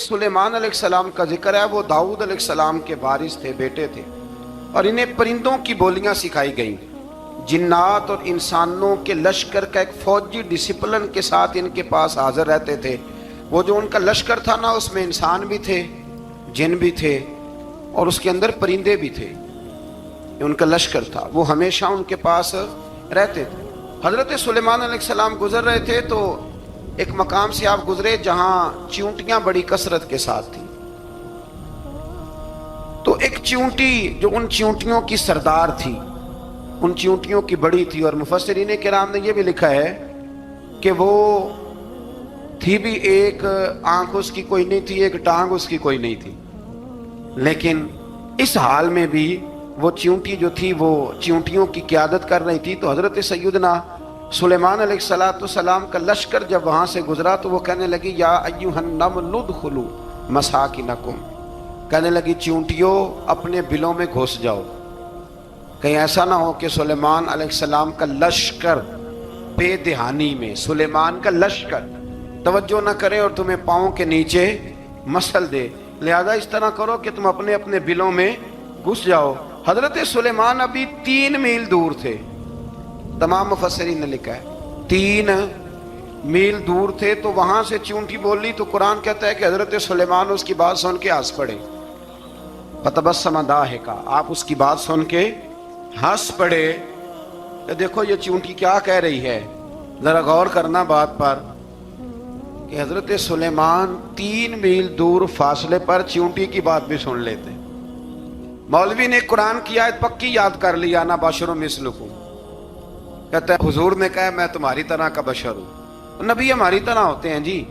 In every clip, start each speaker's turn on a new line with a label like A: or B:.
A: سلیمان علیہ السلام کا ذکر ہے، وہ داؤد علیہ السلام کے وارث تھے، بیٹے تھے، اور انہیں پرندوں کی بولیاں سکھائی گئیں۔ جنات اور انسانوں کے لشکر کا ایک فوجی ڈسپلن کے ساتھ ان کے پاس حاضر رہتے تھے۔ وہ جو ان کا لشکر تھا نا، اس میں انسان بھی تھے، جن بھی تھے، اور اس کے اندر پرندے بھی تھے۔ ان کا لشکر تھا، وہ ہمیشہ ان کے پاس رہتے تھے۔ حضرت سلیمان علیہ السلام گزر رہے تھے تو ایک مقام سے آپ گزرے جہاں چیونٹیاں بڑی کثرت کے ساتھ تھیں۔ تو ایک چیونٹی جو ان چیونٹیوں کی سردار تھی، ان چیونٹیوں کی بڑی تھی، اور مفسرین کرام نے یہ بھی لکھا ہے کہ وہ تھی بھی ایک آنکھ اس کی کوئی نہیں تھی، ایک ٹانگ اس کی کوئی نہیں تھی، لیکن اس حال میں بھی وہ چیونٹی جو تھی وہ چیونٹیوں کی قیادت کر رہی تھی۔ تو حضرت سیدنا سلیمان علیہ السلام کا لشکر جب وہاں سے گزرا تو وہ کہنے لگی یا ایھا النمل ادخلوا مساکنکم، کہنے لگی چیونٹیوں اپنے بلوں میں گھس جاؤ، کہیں ایسا نہ ہو کہ سلیمان علیہ السلام کا لشکر بے دہانی میں، سلیمان کا لشکر توجہ نہ کرے اور تمہیں پاؤں کے نیچے مسل دے، لہذا اس طرح کرو کہ تم اپنے اپنے بلوں میں گھس جاؤ۔ حضرت سلیمان ابھی 3 میل دور تھے، تمام مفسرین نے لکھا ہے 3 میل دور تھے، تو وہاں سے چیونٹی بولی تو قرآن کہتا ہے کہ حضرت سلیمان اس کی بات سن کے ہنس پڑے، فتبسم ضاحکا، آپ اس کی بات سن کے ہنس پڑے۔ کہ دیکھو یہ چیونٹی کیا کہہ رہی ہے، ذرا غور کرنا بات پر کہ حضرت سلیمان 3 میل دور فاصلے پر چیونٹی کی بات بھی سن لیتے۔ مولوی نے قرآن کی آیت پکی یاد کر لی، انا بشر مثلکم، کہتا ہے حضور نے کہا میں تمہاری طرح کا بشر ہوں، نبی ہماری طرح ہوتے ہیں جی،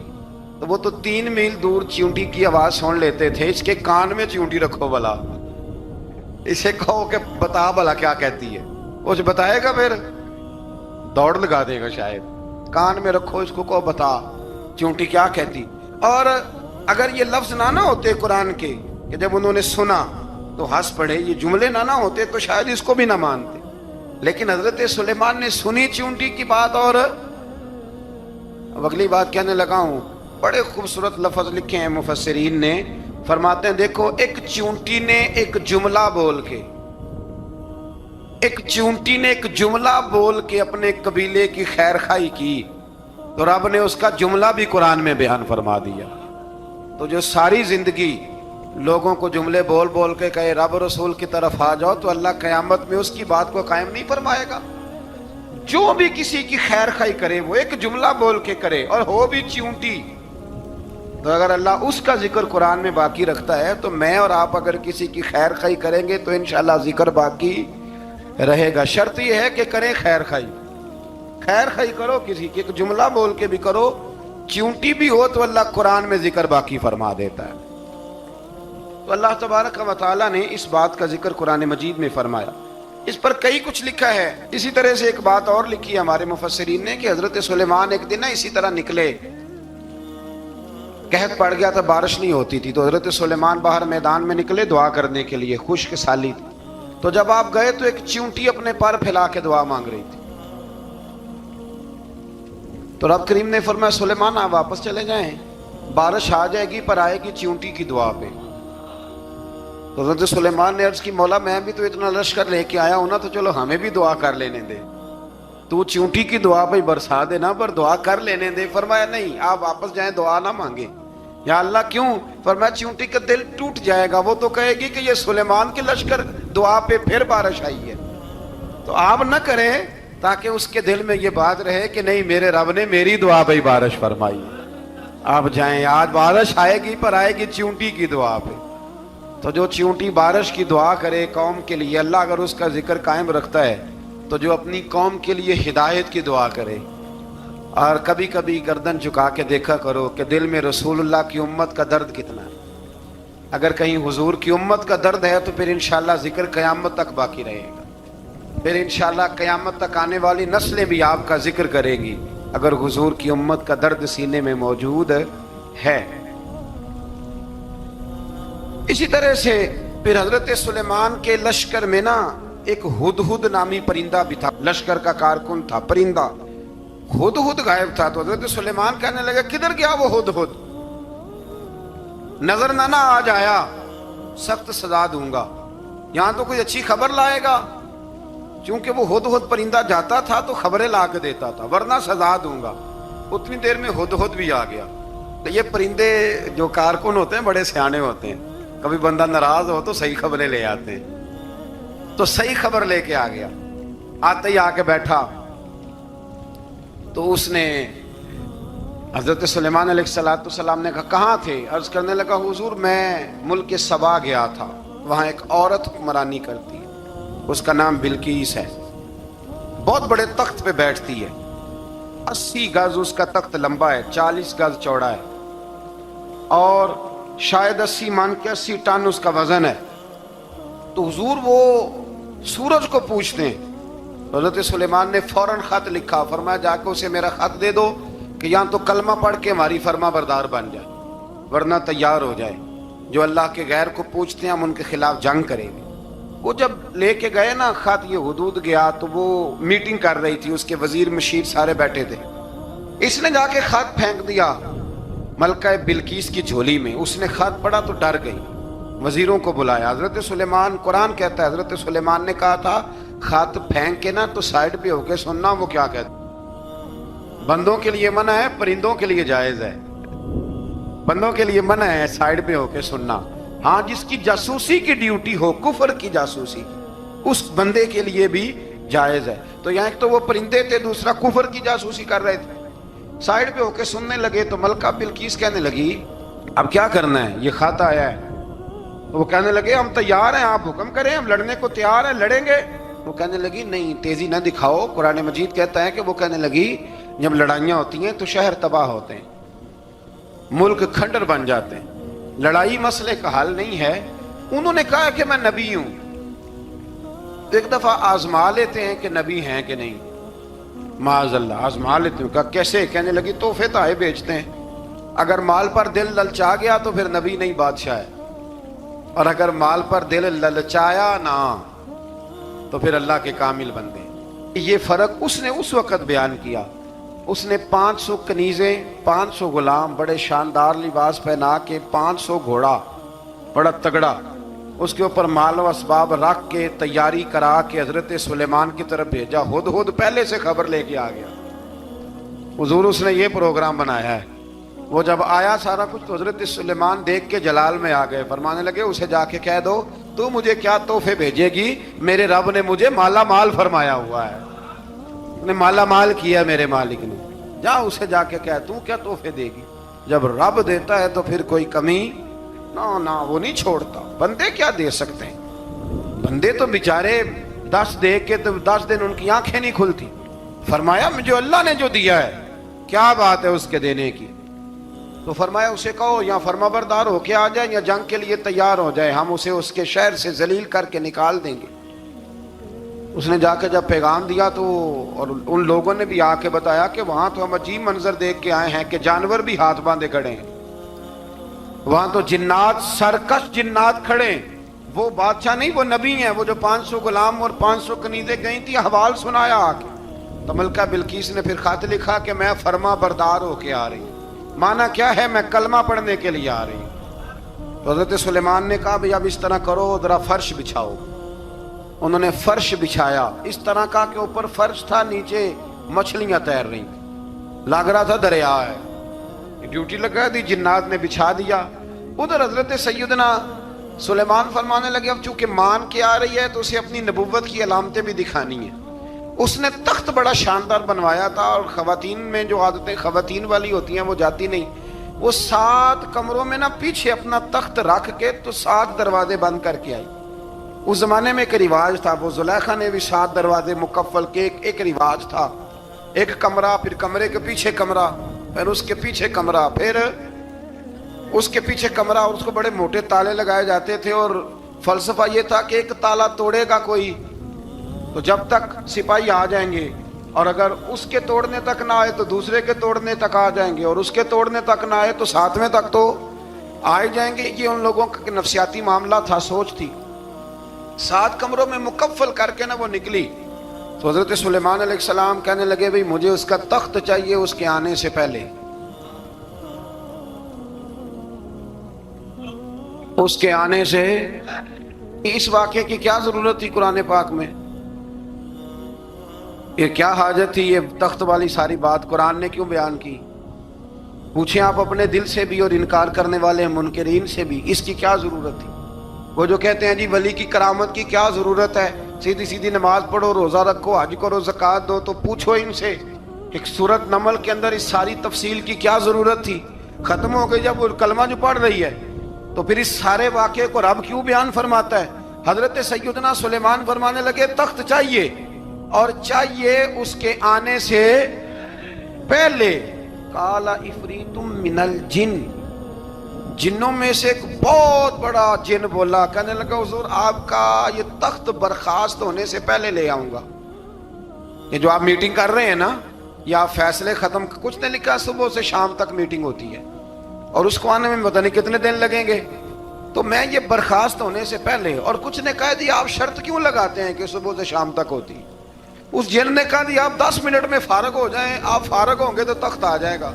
A: تو وہ تو 3 میل دور چیونٹی کی آواز سن لیتے تھے۔ اس کے کان میں چیونٹی رکھو بلا، اسے کہو کہ بتا بلا کیا کہتی ہے، وہ جو بتائے گا پھر دوڑ لگا دے گا شاید، کان میں رکھو اس کو، کہو بتا چیونٹی کیا کہتی۔ اور اگر یہ لفظ نہ ہوتے قرآن کے کہ جب انہوں نے سنا تو ہنس پڑے، یہ جملے نہ ہوتے تو شاید اس کو بھی نہ مانتے، لیکن حضرت سلیمان نے سنی چیونٹی کی بات، اور اب اگلی بات کہنے لگا ہوں، بڑے خوبصورت لفظ لکھے ہیں مفسرین نے، فرماتے ہیں دیکھو ایک چیونٹی نے ایک جملہ بول کے، ایک چیونٹی نے ایک جملہ بول کے اپنے قبیلے کی خیر خواہی کی، تو رب نے اس کا جملہ بھی قرآن میں بیان فرما دیا۔ تو جو ساری زندگی لوگوں کو جملے بول بول کے کہے رب رسول کی طرف آ جاؤ، تو اللہ قیامت میں اس کی بات کو قائم نہیں فرمائے گا۔ جو بھی کسی کی خیر خواہی کرے وہ ایک جملہ بول کے کرے، اور ہو بھی چیونٹی، تو اگر اللہ اس کا ذکر قرآن میں باقی رکھتا ہے تو میں اور آپ اگر کسی کی خیر خواہی کریں گے تو انشاءاللہ ذکر باقی رہے گا۔ شرط یہ ہے کہ کریں خیر خواہی، خیر خواہی کرو کسی کی، ایک جملہ بول کے بھی کرو، چیونٹی بھی ہو تو اللہ قرآن میں ذکر باقی فرما دیتا ہے۔ تو اللہ تبارک و تعالیٰ نے اس بات کا ذکر قرآن مجید میں فرمایا، اس پر کئی کچھ لکھا ہے۔ اسی طرح سے ایک بات اور لکھی ہے ہمارے مفسرین نے کہ حضرت سلیمان ایک دن اسی طرح نکلے، قحط پڑ گیا تھا، بارش نہیں ہوتی تھی، تو حضرت سلیمان باہر میدان میں نکلے دعا کرنے کے لیے، خشک سالی تھی، تو جب آپ گئے تو ایک چیونٹی اپنے پر پھیلا کے دعا مانگ رہی تھی، تو رب کریم نے فرمایا سلیمان آپ واپس چلے جائیں، بارش آ جائے گی پر آئے گی چیونٹی کی دعا پہ۔ تو حضرت سلیمان نے عرض کی مولا میں بھی تو اتنا لشکر لے کے آیا ہوں نا، تو چلو ہمیں بھی دعا کر لینے دے، تو چیونٹی کی دعا پہ برسا دینا پر دعا کر لینے دے۔ فرمایا نہیں آپ واپس جائیں، دعا نہ مانگے۔ یا اللہ کیوں؟ فرمایا چیونٹی کا دل ٹوٹ جائے گا، وہ تو کہے گی کہ یہ سلیمان کے لشکر دعا پہ پھر بارش آئی ہے، تو آپ نہ کریں تاکہ اس کے دل میں یہ بات رہے کہ نہیں میرے رب نے میری دعا پہ بارش فرمائی۔ آپ جائیں، آج بارش آئے گی پر آئے گی چیونٹی کی دعا پہ۔ تو جو چیونٹی بارش کی دعا کرے قوم کے لیے، اللہ اگر اس کا ذکر قائم رکھتا ہے، تو جو اپنی قوم کے لیے ہدایت کی دعا کرے، اور کبھی کبھی گردن جھکا کے دیکھا کرو کہ دل میں رسول اللہ کی امت کا درد کتنا ہے۔ اگر کہیں حضور کی امت کا درد ہے تو پھر انشاءاللہ ذکر قیامت تک باقی رہے گا، پھر انشاءاللہ قیامت تک آنے والی نسلیں بھی آپ کا ذکر کریں گی اگر حضور کی امت کا درد سینے میں موجود ہے۔ اسی طرح سے پھر حضرت سلیمان کے لشکر میں نا ایک ہدہد نامی پرندہ بھی تھا، لشکر کا کارکن تھا پرندہ، ہدہد غائب تھا۔ تو حضرت سلیمان کہنے لگا کدھر گیا وہ ہدہد؟ نظر نہ آ جایا سخت سزا دوں گا. یہاں تو کوئی اچھی خبر لائے گا, چونکہ وہ ہد ہد پرندہ جاتا تھا تو خبریں لا کے دیتا تھا, ورنہ سزا دوں گا. اتنی دیر میں ہد ہد بھی آ گیا. تو یہ پرندے جو کارکن ہوتے ہیں بڑے سیانے ہوتے ہیں, کبھی بندہ ناراض ہو تو صحیح خبریں لے آتے ہیں. تو صحیح خبر لے کے آ گیا. آتے ہی آ کے بیٹھا تو اس نے حضرت سلیمان علیہ السلام نے کہا کہاں تھے؟ عرض کرنے لگا حضور میں ملک سبا گیا تھا, وہاں ایک عورت حکمرانی کرتی ہے, اس کا نام بلقیس ہے, بہت بڑے تخت پہ بیٹھتی ہے, 80 گز اس کا تخت لمبا ہے, 40 گز چوڑا ہے, اور شاید 80 من کے 80 ٹن اس کا وزن ہے. تو حضور وہ سورج کو پوچھتے ہیں. حضرت سلیمان نے فوراً خط لکھا, فرمایا جا کے اسے میرا خط دے دو کہ یہاں تو کلمہ پڑھ کے ہماری فرما بردار بن جائے, ورنہ تیار ہو جائے. جو اللہ کے غیر کو پوچھتے ہیں ہم ان کے خلاف جنگ کریں گے. وہ جب لے کے گئے نا خط, یہ حدود گیا تو وہ میٹنگ کر رہی تھی, اس کے وزیر مشیر سارے بیٹھے تھے. اس نے جا کے خط پھینک دیا ملکہ بلقیس کی جھولی میں. اس نے خط پڑھا تو ڈر گئی, وزیروں کو بلایا. حضرت سلیمان, قرآن کہتا ہے حضرت سلیمان نے کہا تھا خط پھینک کے نا تو سائڈ پہ ہو کے سننا وہ کیا کہتا. بندوں کے لیے منع ہے, پرندوں کے لیے جائز ہے. بندوں کے لیے منع ہے سائڈ پہ ہو کے سننا. ہاں جس کی جاسوسی کی ڈیوٹی ہو, کفر کی جاسوسی, اس بندے کے لیے بھی جائز ہے. تو یہاں ایک تو وہ پرندے تھے, دوسرا کفر کی جاسوسی کر رہے تھے. سائڈ پہ ہو کے سننے لگے تو ملکہ بلقیس کہنے لگی اب کیا کرنا ہے, یہ خط آیا ہے. وہ کہنے لگے ہم تیار ہیں, آپ حکم کریں, ہم لڑنے کو تیار ہیں, لڑیں گے. وہ کہنے لگی نہیں تیزی نہ دکھاؤ. قرآن مجید کہتا ہے کہ وہ کہنے لگی جب لڑائیاں ہوتی ہیں تو شہر تباہ ہوتے ہیں, ملک کھنڈر بن جاتے ہیں, لڑائی مسئلے کا حل نہیں ہے. انہوں نے کہا کہ میں نبی ہوں. ایک دفعہ آزما لیتے ہیں کہ نبی ہیں کہ نہیں, معاذ اللہ آزما لیتے ہیں. کہا کیسے؟ کہنے لگی تحفے تائے بیچتے ہیں, اگر مال پر دل للچا گیا تو پھر نبی نہیں بادشاہ ہے, اور اگر مال پر دل للچایا نہ تو پھر اللہ کے کامل بندے. یہ فرق اس نے اس وقت بیان کیا. اس نے 500 کنیزیں, 500 غلام, بڑے شاندار لباس پہنا کے, 500 گھوڑا بڑا تگڑا, اس کے اوپر مال و اسباب رکھ کے تیاری کرا کے حضرت سلیمان کی طرف بھیجا. ہد ہد پہلے سے خبر لے کے آ گیا. حضور اس نے یہ پروگرام بنایا ہے. وہ جب آیا سارا کچھ تو حضرت سلیمان دیکھ کے جلال میں آ گئے. فرمانے لگے اسے جا کے کہہ دو تو مجھے کیا تحفے بھیجے گی, میرے رب نے مجھے مالا مال فرمایا ہوا ہے, نے مالا مال کیا میرے مالک نے. جا اسے جا کے کہہ تو کیا تحفے دے گی. جب رب دیتا ہے تو پھر کوئی کمی نہ وہ نہیں چھوڑتا. بندے کیا دے سکتے ہیں, بندے تو بیچارے 10 دے کے تو 10 دن ان کی آنکھیں نہیں کھلتی. فرمایا جو اللہ نے جو دیا ہے کیا بات ہے اس کے دینے کی. تو فرمایا اسے کہو یا فرما بردار ہو کے آ جائے یا جنگ کے لیے تیار ہو جائے, ہم اسے اس کے شہر سے ذلیل کر کے نکال دیں گے. اس نے جا کے جب پیغام دیا تو اور ان لوگوں نے بھی آ کے بتایا کہ وہاں تو ہم عجیب منظر دیکھ کے آئے ہیں کہ جانور بھی ہاتھ باندھے کھڑے ہیں, وہاں تو جنات, سرکش جنات کھڑے ہیں. وہ بادشاہ نہیں, وہ نبی ہیں. وہ جو 500 غلام اور 500 کنیزیں گئی تھی, حوال سنایا آ کے. تو ملکہ بلقیس نے پھر خط لکھا کہ میں فرما بردار ہو کے آ رہی ہوں. مانا کیا ہے, میں کلمہ پڑھنے کے لیے آ رہی ہوں. تو حضرت سلیمان نے کہا بھئی اب اس طرح کرو, ذرا فرش بچھاؤ. انہوں نے فرش بچھایا, اس طرح کا کہ اوپر فرش تھا, نیچے مچھلیاں تیر رہی, لگ رہا تھا دریا ہے. ڈیوٹی لگا دی, جنات نے بچھا دیا. ادھر حضرت سیدنا سلیمان فرمانے لگے اب چونکہ مان کے آ رہی ہے تو اسے اپنی نبوت کی علامتیں بھی دکھانی ہیں. اس نے تخت بڑا شاندار بنوایا تھا, اور خواتین میں جو عادتیں خواتین والی ہوتی ہیں وہ جاتی نہیں. وہ 7 کمروں میں نا پیچھے اپنا تخت رکھ کے تو 7 دروازے بند کر کے آئی. اس زمانے میں ایک رواج تھا, وہ زلیخا نے بھی 7 دروازے مکفل کے ایک رواج تھا. ایک کمرہ, پھر کمرے کے پیچھے کمرہ, پھر اس کے پیچھے کمرہ, پھر اس کے پیچھے کمرہ, اور اس کو بڑے موٹے تالے لگائے جاتے تھے. اور فلسفہ یہ تھا کہ ایک تالا توڑے گا کوئی تو جب تک سپاہی آ جائیں گے, اور اگر اس کے توڑنے تک نہ آئے تو دوسرے کے توڑنے تک آ جائیں گے, اور اس کے توڑنے تک نہ آئے تو 7ویں تک تو آ جائیں گے. یہ ان لوگوں کا نفسیاتی معاملہ تھا, سوچ تھی. 7 کمروں میں مکفل کر کے نا وہ نکلی. تو حضرت سلیمان علیہ السلام کہنے لگے بھئی مجھے اس کا تخت چاہیے اس کے آنے سے پہلے. اس کے آنے سے اس واقعے کی کیا ضرورت تھی قرآن پاک میں؟ یہ کیا حاجت تھی یہ تخت والی ساری بات قرآن نے کیوں بیان کی؟ پوچھیں آپ اپنے دل سے بھی اور انکار کرنے والے منکرین سے بھی، اس کی کیا ضرورت تھی؟ وہ جو کہتے ہیں جی ولی کی کرامت کی کیا ضرورت ہے، سیدھی سیدھی نماز پڑھو، روزہ رکھو، حج کرو، زکوٰۃ دو، تو پوچھو ان سے ایک سورت نمل کے اندر اس ساری تفصیل کی کیا ضرورت تھی؟ ختم ہو گئی جب وہ کلمہ جو پڑھ رہی ہے، تو پھر اس سارے واقعے کو رب کیوں بیان فرماتا ہے؟ حضرت سیدنا سلیمان فرمانے لگے تخت چاہیے، اور چاہیے اس کے آنے سے پہلے۔ قال عفریت من الجن، جنوں میں سے ایک بہت بڑا جن بولا، کہنے لگا حضور آپ کا یہ تخت برخاست ہونے سے پہلے لے آؤں گا۔ یہ جو آپ میٹنگ کر رہے ہیں نا، یا فیصلے ختم، کچھ نے لکھا صبح سے شام تک میٹنگ ہوتی ہے اور اس کو آنے میں پتہ نہیں کتنے دن لگیں گے، تو میں یہ برخاست ہونے سے پہلے، اور کچھ نے کہا دی آپ شرط کیوں لگاتے ہیں کہ صبح سے شام تک ہوتی؟ اس جن نے کہا دی آپ 10 منٹ میں فارغ ہو جائیں، آپ فارغ ہوں گے تو تخت آ جائے گا۔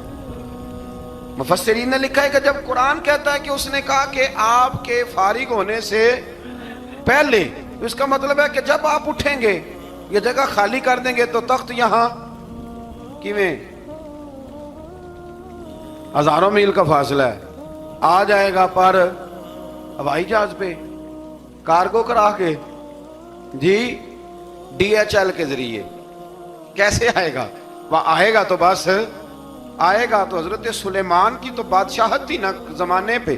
A: مفسرین نے لکھا ہے کہ جب قرآن کہتا ہے کہ اس نے کہا کہ آپ کے فارغ ہونے سے پہلے، اس کا مطلب ہے کہ جب آپ اٹھیں گے یہ جگہ خالی کر دیں گے تو تخت یہاں کیویں ہزاروں میل کا فاصلہ ہے، آ جائے گا پر ہوائی جہاز پہ، کارگو کرا کے، جی DHL کے ذریعے۔ کیسے آئے گا؟ وہ آئے گا تو بس آئے گا تو حضرت سلیمان کی تو بادشاہت تھی نا زمانے پہ،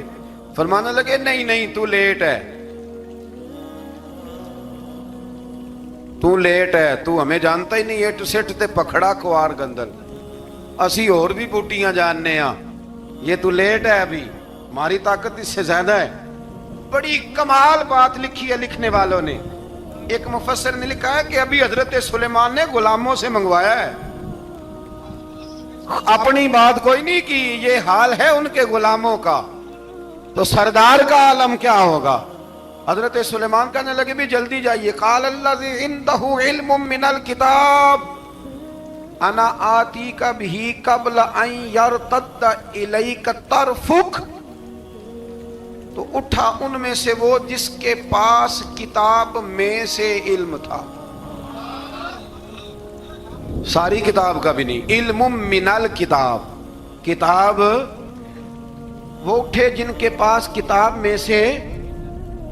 A: فرمانے لگے نہیں نہیں تو لیٹ ہے، تو لیٹ ہے، تو ہمیں جانتا ہی نہیں ہے، تو سٹ تے پکھڑا کوار گندل، اسی اور بھی بوٹیاں جاننے ہاں، یہ تو لیٹ ہے، ابھی ہماری طاقت اس سے زیادہ ہے۔ بڑی کمال بات لکھی ہے لکھنے والوں نے۔ ایک مفسر نے لکھا ہے کہ ابھی حضرت سلیمان نے غلاموں سے منگوایا ہے، اپنی بات کوئی نہیں کی، یہ حال ہے ان کے غلاموں کا، تو سردار کا عالم کیا ہوگا؟ حضرت سلیمان کہنے لگے بھی جلدی جائیے۔ قال الذی عنده علم من الکتاب انا آتیک بہ قبل ان یرتد الیک طرفک، تو اٹھا ان میں سے وہ جس کے پاس کتاب میں سے علم تھا، ساری کتاب کا بھی نہیں، علم من الکتاب، کتاب، وہ اٹھے جن کے پاس کتاب میں سے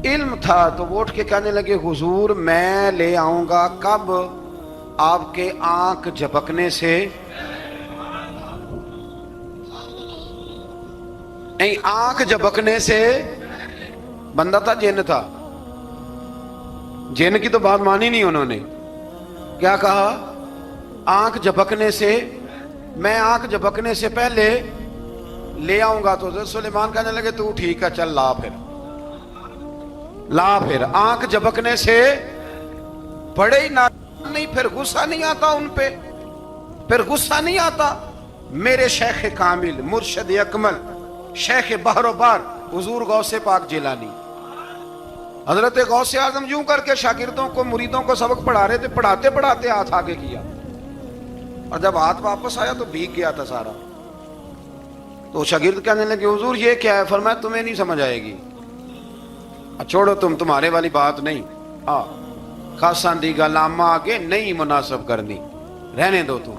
A: علم تھا، تو وہ اٹھ کے کہنے لگے حضور میں لے آؤں گا کب؟ آپ کے آنکھ جھپکنے سے، نہیں آنکھ جھپکنے سے، بندہ تھا جن تھا، جن کی تو بات مانی نہیں انہوں نے، کیا کہا؟ آنکھ جھپکنے سے، میں آنکھ جھپکنے سے پہلے لے آؤں گا۔ تو حضرت سلیمان کہنے لگے تو ٹھیک ہے چل لا، پھر لا، پھر آنکھ جھپکنے سے بڑے ہی نہیں، پھر غصہ نہیں آتا ان پہ، پھر غصہ نہیں آتا۔ میرے شیخ کامل، مرشد اکمل، شیخ بحر و بار، حضور غوث پاک جیلانی، حضرت غوث اعظم یوں کر کے شاگردوں کو، مریدوں کو سبق پڑھا رہے تھے، پڑھاتے پڑھاتے ہاتھ آگے کیا، اور جب ہاتھ واپس آیا تو بھیگ گیا تھا سارا۔ تو شاگرد کہنے لگے حضور یہ کیا ہے؟ فرمایا تمہیں نہیں سمجھ آئے گی، چھوڑو تمہارے والی بات نہیں، خاصاں دی گل آما آگے نہیں مناسب کرنی، رہنے دو تم۔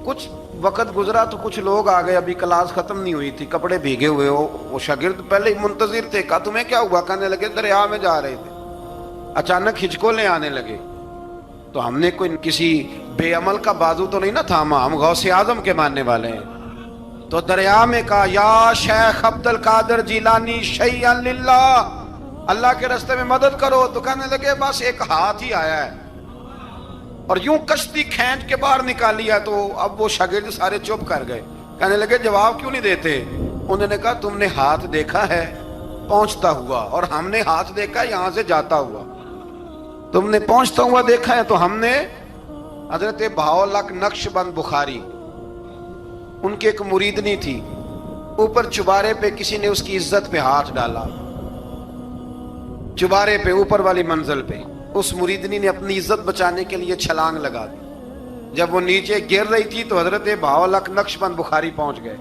A: کچھ وقت گزرا تو کچھ لوگ آ گئے، ابھی کلاس ختم نہیں ہوئی تھی، کپڑے بھیگے ہوئے ہو، وہ شاگرد پہلے ہی منتظر تھے، کہا تمہیں کیا ہوا؟ کہنے لگے دریا میں جا رہے تھے، اچانک ہچکولیں آنے لگے، تو ہم نے کوئی کسی بے عمل کا بازو تو نہیں نہ تھاما، ہم غوث اعظم کے ماننے والے ہیں، تو دریا میں کہا یا شیخ عبد القادر جیلانی شیئا للہ، اللہ کے راستے میں مدد کرو۔ تو کہنے لگے بس ایک ہاتھ ہی آیا ہے، اور یوں کشتی کھینچ کے باہر نکالی ہے۔ تو اب وہ شاگرد سارے چپ کر گئے، کہنے لگے جواب کیوں نہیں دیتے؟ انہوں نے کہا تم نے ہاتھ دیکھا ہے پہنچتا ہوا، اور ہم نے ہاتھ دیکھا یہاں سے جاتا ہوا، تم نے پہنچتا ہوا دیکھا ہے، تو ہم نے حضرت بہاؤالحق نقشبند بخاری، ان کی ایک مریدنی تھی، اوپر چبارے پہ کسی نے اس کی عزت پہ ہاتھ ڈالا، چبارے پہ اوپر والی منزل پہ، اس مریدنی نے اپنی عزت بچانے کے لیے چھلانگ لگا دی، جب وہ نیچے گر رہی تھی تو حضرت بہاؤالحق نقشبند بخاری پہنچ گئے،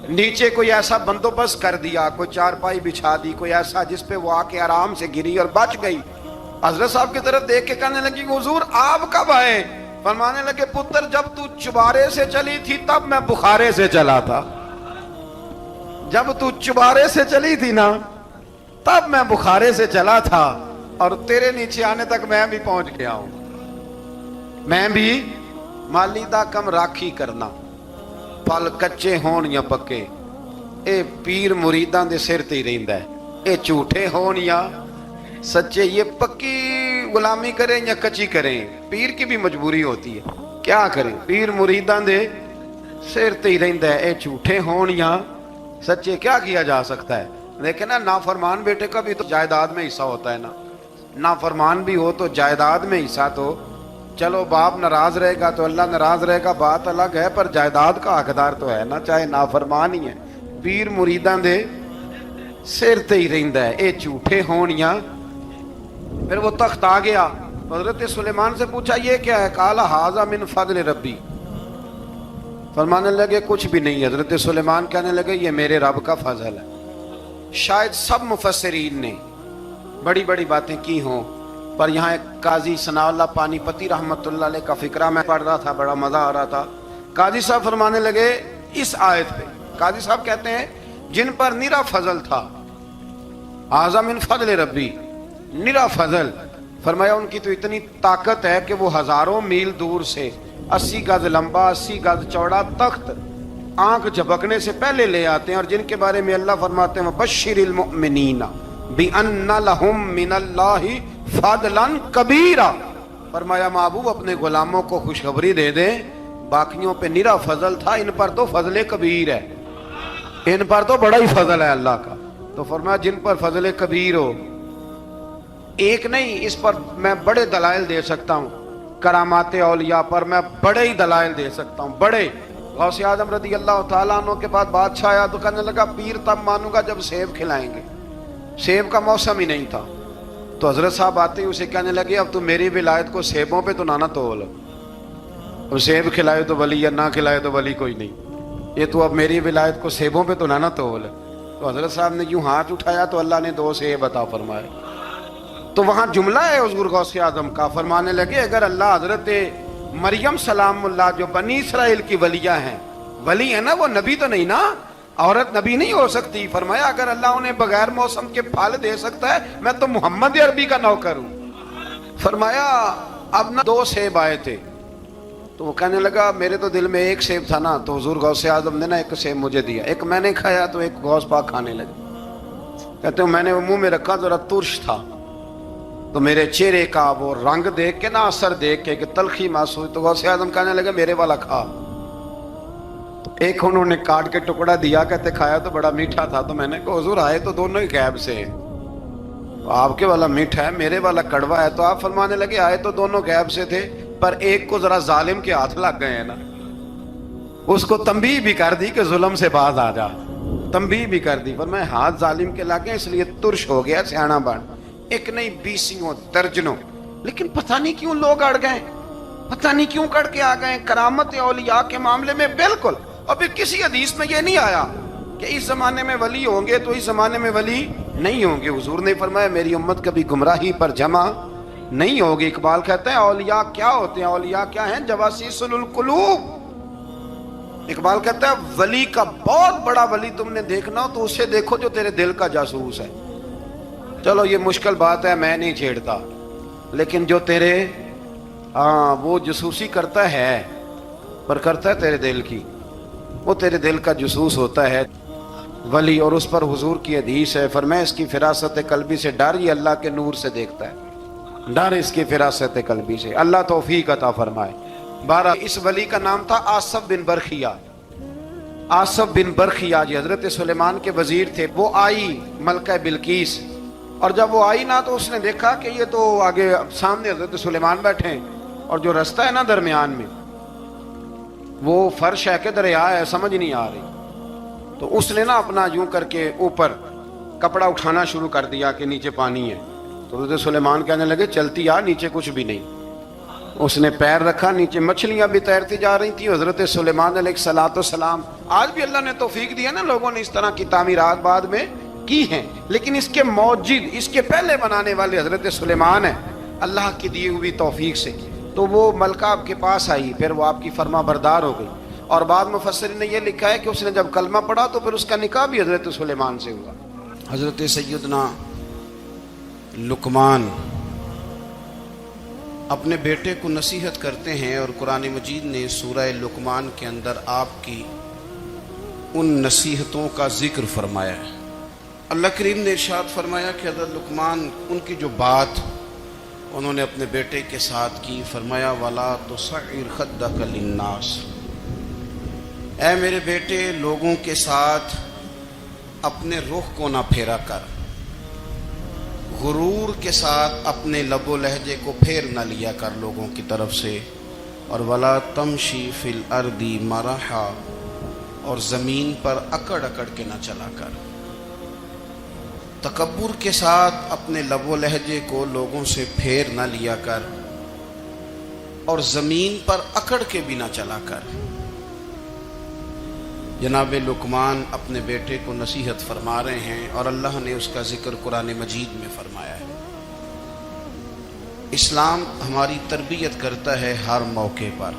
A: نیچے کوئی ایسا بندوبست کر دیا، کوئی چارپائی بچھا دی، کوئی ایسا جس پہ وہ آ کے آرام سے گری اور بچ گئی۔ حضرت صاحب کی طرف دیکھ کے کہنے لگی حضور آپ کب آئے؟ فرمانے لگے پتر جب تو چبارے سے چلی تھی تب میں بخارے سے چلا تھا، جب تو چبارے سے چلی تھی نا تب میں بخارے سے چلا تھا، اور تیرے نیچے آنے تک میں بھی پہنچ گیا ہوں۔ میں بھی مالی دا کم راکھی کرنا، پھل کچے ہون یا پکے، اے پیر مریداں دے سر تے ہی رہندا ہے، اے جھوٹے ہون یا سچے، یہ پکی غلامی کریں یا کچی کریں، پیر کی بھی مجبوری ہوتی ہے، کیا کریں، پیر مریداں دے سر تے ہی رہندا ہے، اے جھوٹے ہون یا سچے، کیا کیا جا سکتا ہے۔ لیکن نا نافرمان بیٹے کا بھی تو جائیداد میں حصہ ہوتا ہے نا، نافرمان بھی ہو تو جائیداد میں حصہ، تو چلو باپ ناراض رہے گا تو اللہ ناراض رہے گا، بات الگ ہے، پر جائیداد کا حقدار تو ہے نا، چاہے نافرمان ہی ہے۔ پیر مریداں دے سر تے ہی رہندا ہے، اے جھوٹے ہون یا۔ پھر وہ تخت آ گیا، حضرت سلیمان سے پوچھا یہ کیا ہے؟ قال ھذا من فضل ربی، فرمانے لگے کچھ بھی نہیں۔ حضرت سلیمان کہنے لگے یہ میرے رب کا فضل ہے۔ شاید سب مفسرین نے بڑی بڑی باتیں کی ہوں، پر یہاں ایک قاضی ثناء اللہ پانی پتی رحمت اللہ علیہ کا فقرہ میں پڑھ رہا تھا، بڑا مزہ آ رہا تھا۔ قاضی صاحب فرمانے لگے اس آیت پہ، قاضی صاحب کہتے ہیں جن پر نرا فضل تھا، ھذا من فضل ربی، نرا فضل، فرمایا ان کی تو اتنی طاقت ہے کہ وہ ہزاروں میل دور سے 80 گز لمبا 80 گز چوڑا تخت آنکھ جھپکنے سے پہلے لے آتے ہیں، اور جن کے بارے میں اللہ فرماتے ہیں وَبَشِّرِ الْمُؤْمِنِينَ بِأَنَّ لَهُم مِّنَ اللَّهِ فَضْلًا كَبِيرًا، فرمایا محبوب اپنے غلاموں کو خوشخبری دے دیں، باقیوں پہ نرا فضل تھا، ان پر تو فضل کبیر ہے، ان پر تو بڑا ہی فضل ہے اللہ کا۔ تو فرمایا جن پر فضل کبیر ہو، ایک نہیں، اس پر میں بڑے دلائل دے سکتا ہوں، کرامات اولیاء پر میں بڑے ہی دلائل دے سکتا ہوں، بڑے۔ غوث اعظم رضی اللہ تعالیٰ عنہ کے بعد بادشاہ آیا تو کہنے لگا پیر تب مانوں گا جب سیب کھلائیں گے، سیب کا موسم ہی نہیں تھا۔ تو حضرت صاحب آتے ہی اسے کہنے لگے اب تو میری ولایت کو سیبوں پہ تو نہ تول، اب سیب کھلائے تو ولی یا نہ کھلائے تو ولی کوئی نہیں، یہ تو اب میری ولایت کو سیبوں پہ تو نہ تول۔ تو حضرت صاحب نے یوں ہاتھ اٹھایا تو اللہ نے 2 سیب عطا فرمائے۔ تو وہاں جملہ ہے حضور غوث اعظم کا، فرمانے لگے اگر اللہ حضرت مریم سلام اللہ جو بنی اسرائیل کی ولیہ ہیں، ولی ہے نا، وہ نبی تو نہیں نا، عورت نبی نہیں ہو سکتی، فرمایا اگر اللہ انہیں بغیر موسم کے پھل دے سکتا ہے میں تو محمد عربی کا نوکر ہوں۔ فرمایا اب نہ 2 سیب آئے تھے، تو وہ کہنے لگا میرے تو دل میں 1 سیب تھا نا، تو حضور غوث اعظم نے نا 1 سیب مجھے دیا، 1 میں نے کھایا تو 1 غوث پاک کھانے لگے، کہتے ہیں میں نے وہ منہ میں رکھا ذرا ترش تھا، تو میرے چہرے کا وہ رنگ دیکھ کے نا، اثر دیکھ کے کہ تلخی محسوس، تو غوث اعظم کہنے لگے میرے والا کھا۔ 1 انہوں نے کاٹ کے ٹکڑا دیا، کہتے کھایا تو بڑا میٹھا تھا، تو میں نے کہا حضور آئے تو دونوں ہی غیب سے ہیں، آپ کے والا میٹھا ہے میرے والا کڑوا ہے، تو آپ فرمانے لگے آئے تو دونوں غیب سے تھے، پر ایک کو ذرا ظالم کے ہاتھ لگ گئے ہیں نا، اس کو تنبیہ بھی کر دی کہ ظلم سے باز آ جا، تنبیہ بھی کر دی، پر میں ہاتھ ظالم کے لگے اس لیے ترش ہو گیا، سیانا بن، 1 نہیں 20 درجنوں۔ لیکن پتہ نہیں کیوں لوگ اڑ گئے، پتہ نہیں کیوں کڑ کے آ گئے کرامت اولیاء کے معاملے میں بالکل۔ اور پھر کسی حدیث میں یہ نہیں آیا کہ اس زمانے میں ولی ہوں گے تو اس زمانے میں ولی نہیں ہوں گے، حضور نے فرمایا میری امت کبھی گمراہی پر جمع نہیں ہوگی۔ اقبال کہتے ہیں اولیاء کیا ہوتے ہیں؟ اولیاء کیا ہیں؟ جواسیس القلوب۔ اقبال کہتا ہے ولی کا بہت بڑا ولی تم نے دیکھنا ہو تو اسے دیکھو جو تیرے دل کا جاسوس ہے۔ چلو یہ مشکل بات ہے، میں نہیں چھیڑتا، لیکن جو تیرے وہ جاسوسی کرتا ہے، پر کرتا ہے تیرے دل کی، وہ تیرے دل کا جاسوس ہوتا ہے ولی۔ اور اس پر حضور کی حدیث ہے، فرمایا اس کی فراست قلبی سے ڈر، یہ اللہ کے نور سے دیکھتا ہے، ڈر اس کی فراست قلبی سے، اللہ توفیق عطا فرمائے۔ 12 اس ولی کا نام تھا آصف بن برخیہ۔ آصف بن برخیہ جی حضرت سلیمان کے وزیر تھے۔ وہ آئی ملکہ بلقیس، اور جب وہ آئی نا تو اس نے دیکھا کہ یہ تو آگے سامنے حضرت سلیمان بیٹھے ہیں، اور جو رستہ ہے نا درمیان میں وہ فرش ہے کہ دریا ہے سمجھ نہیں آ رہی، تو اس نے نا اپنا یوں کر کے اوپر کپڑا اٹھانا شروع کر دیا کہ نیچے پانی ہے۔ تو حضرت سلیمان کہنے لگے چلتی آ، نیچے کچھ بھی نہیں۔ اس نے پیر رکھا نیچے مچھلیاں بھی تیرتی جا رہی تھیں. حضرت سلیمان علیہ السلام. آج بھی اللہ نے توفیق دیا نا, لوگوں نے اس طرح کی تعمیرات بعد میں کی ہیں, لیکن اس کے موجد, اس کے پہلے بنانے والے حضرت سلیمان ہیں, اللہ کی دی ہوئی توفیق سے. تو وہ ملکہ آپ کے پاس آئی, پھر وہ آپ کی فرما بردار ہو گئی, اور بعد مفسرین نے یہ لکھا ہے کہ اس نے جب کلمہ پڑھا تو پھر اس کا نکاح بھی حضرت سلیمان سے ہوا. حضرت سیدنا لقمان اپنے بیٹے کو نصیحت کرتے ہیں, اور قرآن مجید نے سورہ لقمان کے اندر آپ کی ان نصیحتوں کا ذکر فرمایا ہے. اللہ کریم نے ارشاد فرمایا کہ حضرت لقمان, ان کی جو بات انہوں نے اپنے بیٹے کے ساتھ کی, فرمایا وَلَا تُصَعِّرْ خَدَّكَ لِلنَّاسِ, اے میرے بیٹے لوگوں کے ساتھ اپنے رخ کو نہ پھیرا کر, غرور کے ساتھ اپنے لب و لہجے کو پھیر نہ لیا کر لوگوں کی طرف سے, اور وَلَا تَمْشِي فِي الْأَرْضِ مَرَحًا, اور زمین پر اکڑ اکڑ کے نہ چلا کر. تکبر کے ساتھ اپنے لب و لہجے کو لوگوں سے پھیر نہ لیا کر, اور زمین پر اکڑ کے بھی نہ چلا کر. جناب لقمان اپنے بیٹے کو نصیحت فرما رہے ہیں, اور اللہ نے اس کا ذکر قرآن مجید میں فرمایا ہے. اسلام ہماری تربیت کرتا ہے ہر موقع پر,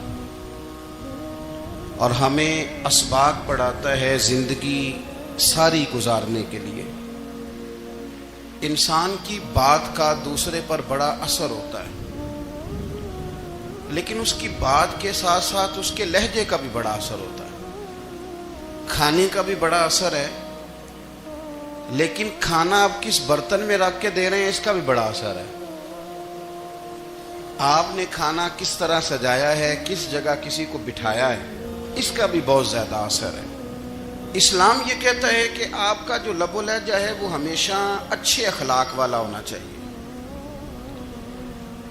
A: اور ہمیں اسباق پڑھاتا ہے زندگی ساری گزارنے کے لیے. انسان کی بات کا دوسرے پر بڑا اثر ہوتا ہے, لیکن اس کی بات کے ساتھ ساتھ اس کے لہجے کا بھی بڑا اثر ہوتا ہے. کھانے کا بھی بڑا اثر ہے, لیکن کھانا آپ کس برتن میں رکھ کے دے رہے ہیں اس کا بھی بڑا اثر ہے. آپ نے کھانا کس طرح سجایا ہے, کس جگہ کسی کو بٹھایا ہے, اس کا بھی بہت زیادہ اثر ہے. اسلام یہ کہتا ہے کہ آپ کا جو لب و لہجہ ہے وہ ہمیشہ اچھے اخلاق والا ہونا چاہیے.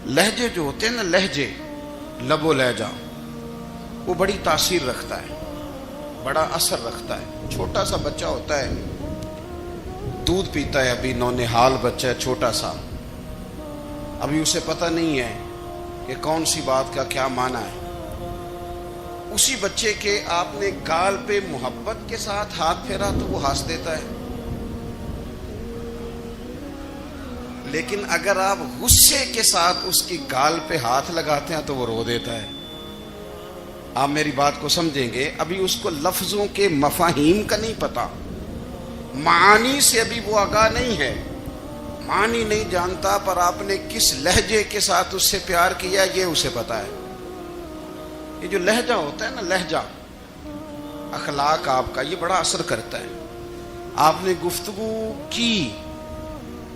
A: لہجے جو ہوتے ہیں نا, لہجے, لب و لہجہ, وہ بڑی تاثیر رکھتا ہے, بڑا اثر رکھتا ہے. چھوٹا سا بچہ ہوتا ہے, دودھ پیتا ہے, ابھی نونہال بچہ ہے چھوٹا سا, ابھی اسے پتہ نہیں ہے کہ کون سی بات کا کیا معنی ہے. اسی بچے کے آپ نے گال پہ محبت کے ساتھ ہاتھ پھیرا تو وہ ہنس دیتا ہے, لیکن اگر آپ غصے کے ساتھ اس کی گال پہ ہاتھ لگاتے ہیں تو وہ رو دیتا ہے. آپ میری بات کو سمجھیں گے, ابھی اس کو لفظوں کے مفاہیم کا نہیں پتا, معانی سے ابھی وہ آگاہ نہیں ہے, معنی نہیں جانتا, پر آپ نے کس لہجے کے ساتھ اس سے پیار کیا یہ اسے پتا ہے. یہ جو لہجہ ہوتا ہے نا, لہجہ, اخلاق آپ کا, یہ بڑا اثر کرتا ہے. آپ نے گفتگو کی,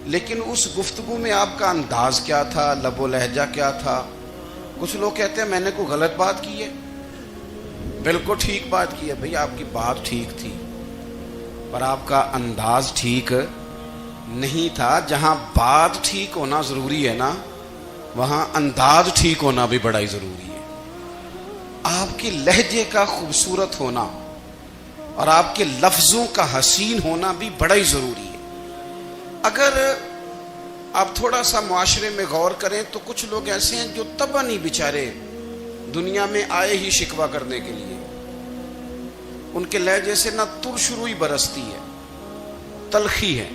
A: لیکن اس گفتگو میں آپ کا انداز کیا تھا, لب و لہجہ کیا تھا. کچھ لوگ کہتے ہیں میں نے کوئی غلط بات کی ہے, بالکل ٹھیک بات کی ہے. بھئی آپ کی بات ٹھیک تھی, پر آپ کا انداز ٹھیک نہیں تھا. جہاں بات ٹھیک ہونا ضروری ہے نا, وہاں انداز ٹھیک ہونا بھی بڑا ہی ضروری ہے. آپ کے لہجے کا خوبصورت ہونا اور آپ کے لفظوں کا حسین ہونا بھی بڑا ہی ضروری ہے. اگر آپ تھوڑا سا معاشرے میں غور کریں تو کچھ لوگ ایسے ہیں جو طبعاً ہی بیچارے دنیا میں آئے ہی شکوہ کرنے کے لیے. ان کے لہجے سے نہ ترش روئی برستی ہے, تلخی ہے.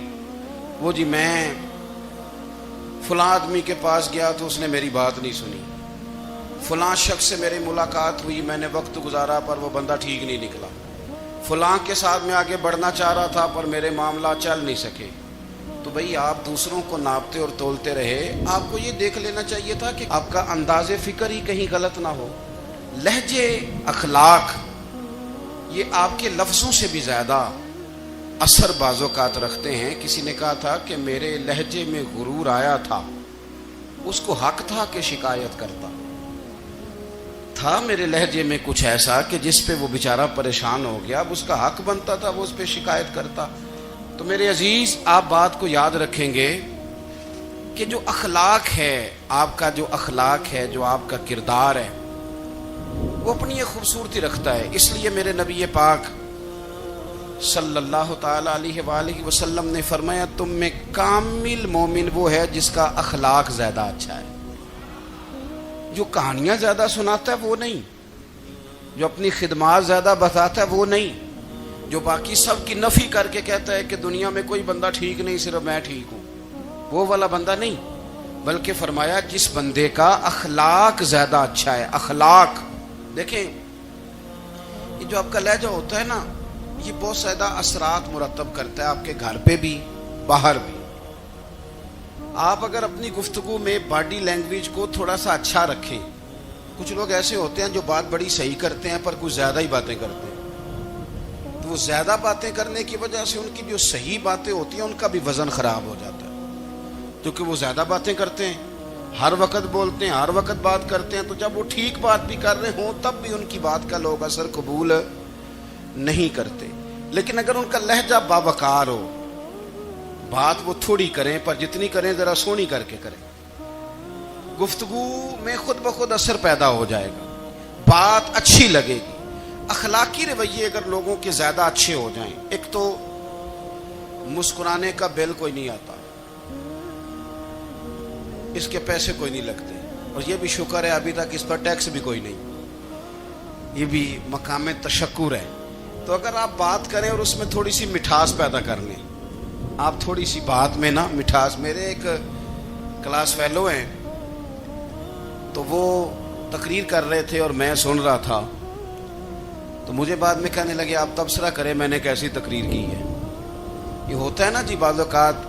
A: وہ جی میں فلاں آدمی کے پاس گیا تو اس نے میری بات نہیں سنی, فلاں شخص سے میری ملاقات ہوئی, میں نے وقت گزارا پر وہ بندہ ٹھیک نہیں نکلا, فلاں کے ساتھ میں آگے بڑھنا چاہ رہا تھا پر میرے معاملہ چل نہیں سکے. تو بھئی آپ دوسروں کو ناپتے اور تولتے رہے, آپ کو یہ دیکھ لینا چاہیے تھا کہ آپ کا انداز فکر ہی کہیں غلط نہ ہو. لہجے, اخلاق, یہ آپ کے لفظوں سے بھی زیادہ اثر بعض اوقات رکھتے ہیں. کسی نے کہا تھا کہ میرے لہجے میں غرور آیا تھا, اس کو حق تھا کہ شکایت کرتا تھا. میرے لہجے میں کچھ ایسا کہ جس پہ وہ بیچارہ پریشان ہو گیا, اب اس کا حق بنتا تھا وہ اس پہ شکایت کرتا. تو میرے عزیز, آپ بات کو یاد رکھیں گے کہ جو اخلاق ہے, آپ کا جو اخلاق ہے, جو آپ کا کردار ہے, وہ اپنی ایک خوبصورتی رکھتا ہے. اس لیے میرے نبی پاک صلی اللہ تعالی علیہ وآلہ وسلم نے فرمایا تم میں کامل مومن وہ ہے جس کا اخلاق زیادہ اچھا ہے. جو کہانیاں زیادہ سناتا ہے وہ نہیں، جو اپنی خدمات زیادہ بتاتا ہے وہ نہیں، جو باقی سب کی نفی کر کے کہتا ہے کہ دنیا میں کوئی بندہ ٹھیک نہیں صرف میں ٹھیک ہوں، وہ والا بندہ نہیں، بلکہ فرمایا جس بندے کا اخلاق زیادہ اچھا ہے۔ اخلاق دیکھیں، یہ جو آپ کا لہجہ ہوتا ہے نا، یہ بہت زیادہ اثرات مرتب کرتا ہے آپ کے گھر پہ بھی باہر بھی۔ آپ اگر اپنی گفتگو میں باڈی لینگویج کو تھوڑا سا اچھا رکھیں، کچھ لوگ ایسے ہوتے ہیں جو بات بڑی صحیح کرتے ہیں پر کچھ زیادہ ہی باتیں کرتے ہیں، تو وہ زیادہ باتیں کرنے کی وجہ سے ان کی جو صحیح باتیں ہوتی ہیں ان کا بھی وزن خراب ہو جاتا ہے، کیونکہ وہ زیادہ باتیں کرتے ہیں، ہر وقت بولتے ہیں، ہر وقت بات کرتے ہیں، تو جب وہ ٹھیک بات بھی کر رہے ہوں تب بھی ان کی بات کا لوگ اثر قبول نہیں کرتے۔ لیکن اگر ان کا لہجہ باوقار ہو، بات وہ تھوڑی کریں پر جتنی کریں ذرا سونی کر کے کریں، گفتگو میں خود بخود اثر پیدا ہو جائے گا، بات اچھی لگے گی۔ اخلاقی رویے اگر لوگوں کے زیادہ اچھے ہو جائیں، ایک تو مسکرانے کا بل کوئی نہیں آتا، اس کے پیسے کوئی نہیں لگتے، اور یہ بھی شکر ہے ابھی تک اس پر ٹیکس بھی کوئی نہیں، یہ بھی مقام تشکر ہے۔ تو اگر آپ بات کریں اور اس میں تھوڑی سی مٹھاس پیدا کر لیں، آپ تھوڑی سی بات میں نا مٹھاس، میرے ایک کلاس فیلو ہیں تو وہ تقریر کر رہے تھے اور میں سن رہا تھا، تو مجھے بعد میں کہنے لگے آپ تبصرہ کریں میں نے کیسی تقریر کی ہے۔ یہ ہوتا ہے نا جی، بعض اوقات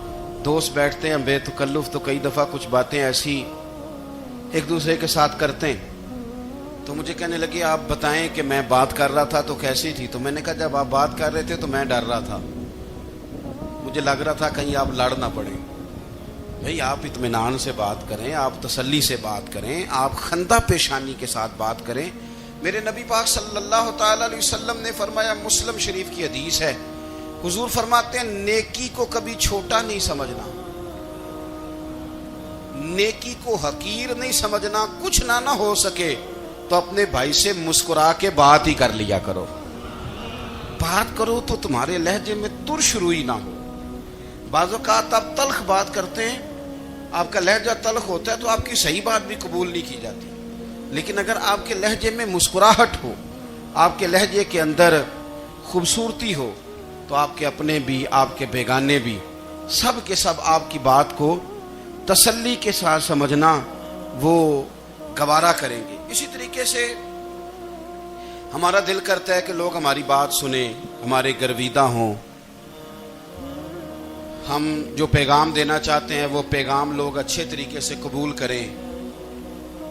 A: دوست بیٹھتے ہیں بے تکلف تو کئی دفعہ کچھ باتیں ایسی ایک دوسرے کے ساتھ کرتے ہیں، تو مجھے کہنے لگے آپ بتائیں کہ میں بات کر رہا تھا تو کیسی تھی؟ تو میں نے کہا جب آپ بات کر رہے تھے تو میں ڈر رہا تھا، مجھے لگ رہا تھا کہیں آپ لڑ نہ پڑیں۔ بھئی آپ اطمینان سے بات کریں، آپ تسلی سے بات کریں، آپ خندہ پیشانی کے ساتھ بات کریں۔ میرے نبی پاک صلی اللہ تعالی علیہ وسلم نے فرمایا، مسلم شریف کی حدیث ہے، حضور فرماتے ہیں نیکی کو کبھی چھوٹا نہیں سمجھنا، نیکی کو حقیر نہیں سمجھنا، کچھ نہ ہو سکے تو اپنے بھائی سے مسکرا کے بات ہی کر لیا کرو، بات کرو تو تمہارے لہجے میں ترش روئی نہ ہو۔ بعض اوقات آپ تلخ بات کرتے ہیں، آپ کا لہجہ تلخ ہوتا ہے تو آپ کی صحیح بات بھی قبول نہیں کی جاتی، لیکن اگر آپ کے لہجے میں مسکراہٹ ہو، آپ کے لہجے کے اندر خوبصورتی ہو، تو آپ کے اپنے بھی آپ کے بیگانے بھی سب کے سب آپ کی بات کو تسلی کے ساتھ سمجھنا وہ گوارا کریں گے۔ اسی طریقے سے ہمارا دل کرتا ہے کہ لوگ ہماری بات سنیں، ہمارے گرویدہ ہوں، ہم جو پیغام دینا چاہتے ہیں وہ پیغام لوگ اچھے طریقے سے قبول کریں،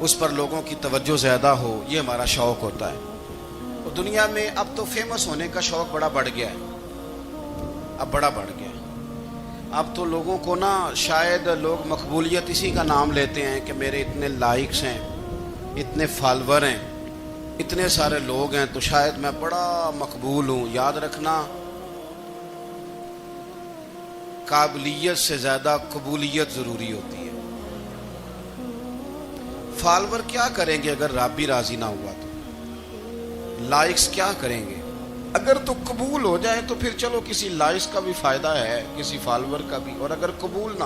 A: اس پر لوگوں کی توجہ زیادہ ہو، یہ ہمارا شوق ہوتا ہے۔ اور دنیا میں اب تو فیمس ہونے کا شوق بڑا بڑھ گیا ہے، اب بڑا بڑھ گیا ہے۔ اب تو لوگوں کو نا شاید لوگ مقبولیت اسی کا نام لیتے ہیں کہ میرے اتنے لائکس ہیں، اتنے فالور ہیں، اتنے سارے لوگ ہیں تو شاید میں بڑا مقبول ہوں۔ یاد رکھنا، قابلیت سے زیادہ قبولیت ضروری ہوتی ہے۔ فالور کیا کریں گے اگر رب بھی راضی نہ ہوا تو؟ لائکس کیا کریں گے؟ اگر تو قبول ہو جائے تو پھر چلو کسی لائکس کا بھی فائدہ ہے، کسی فالور کا بھی، اور اگر قبول نہ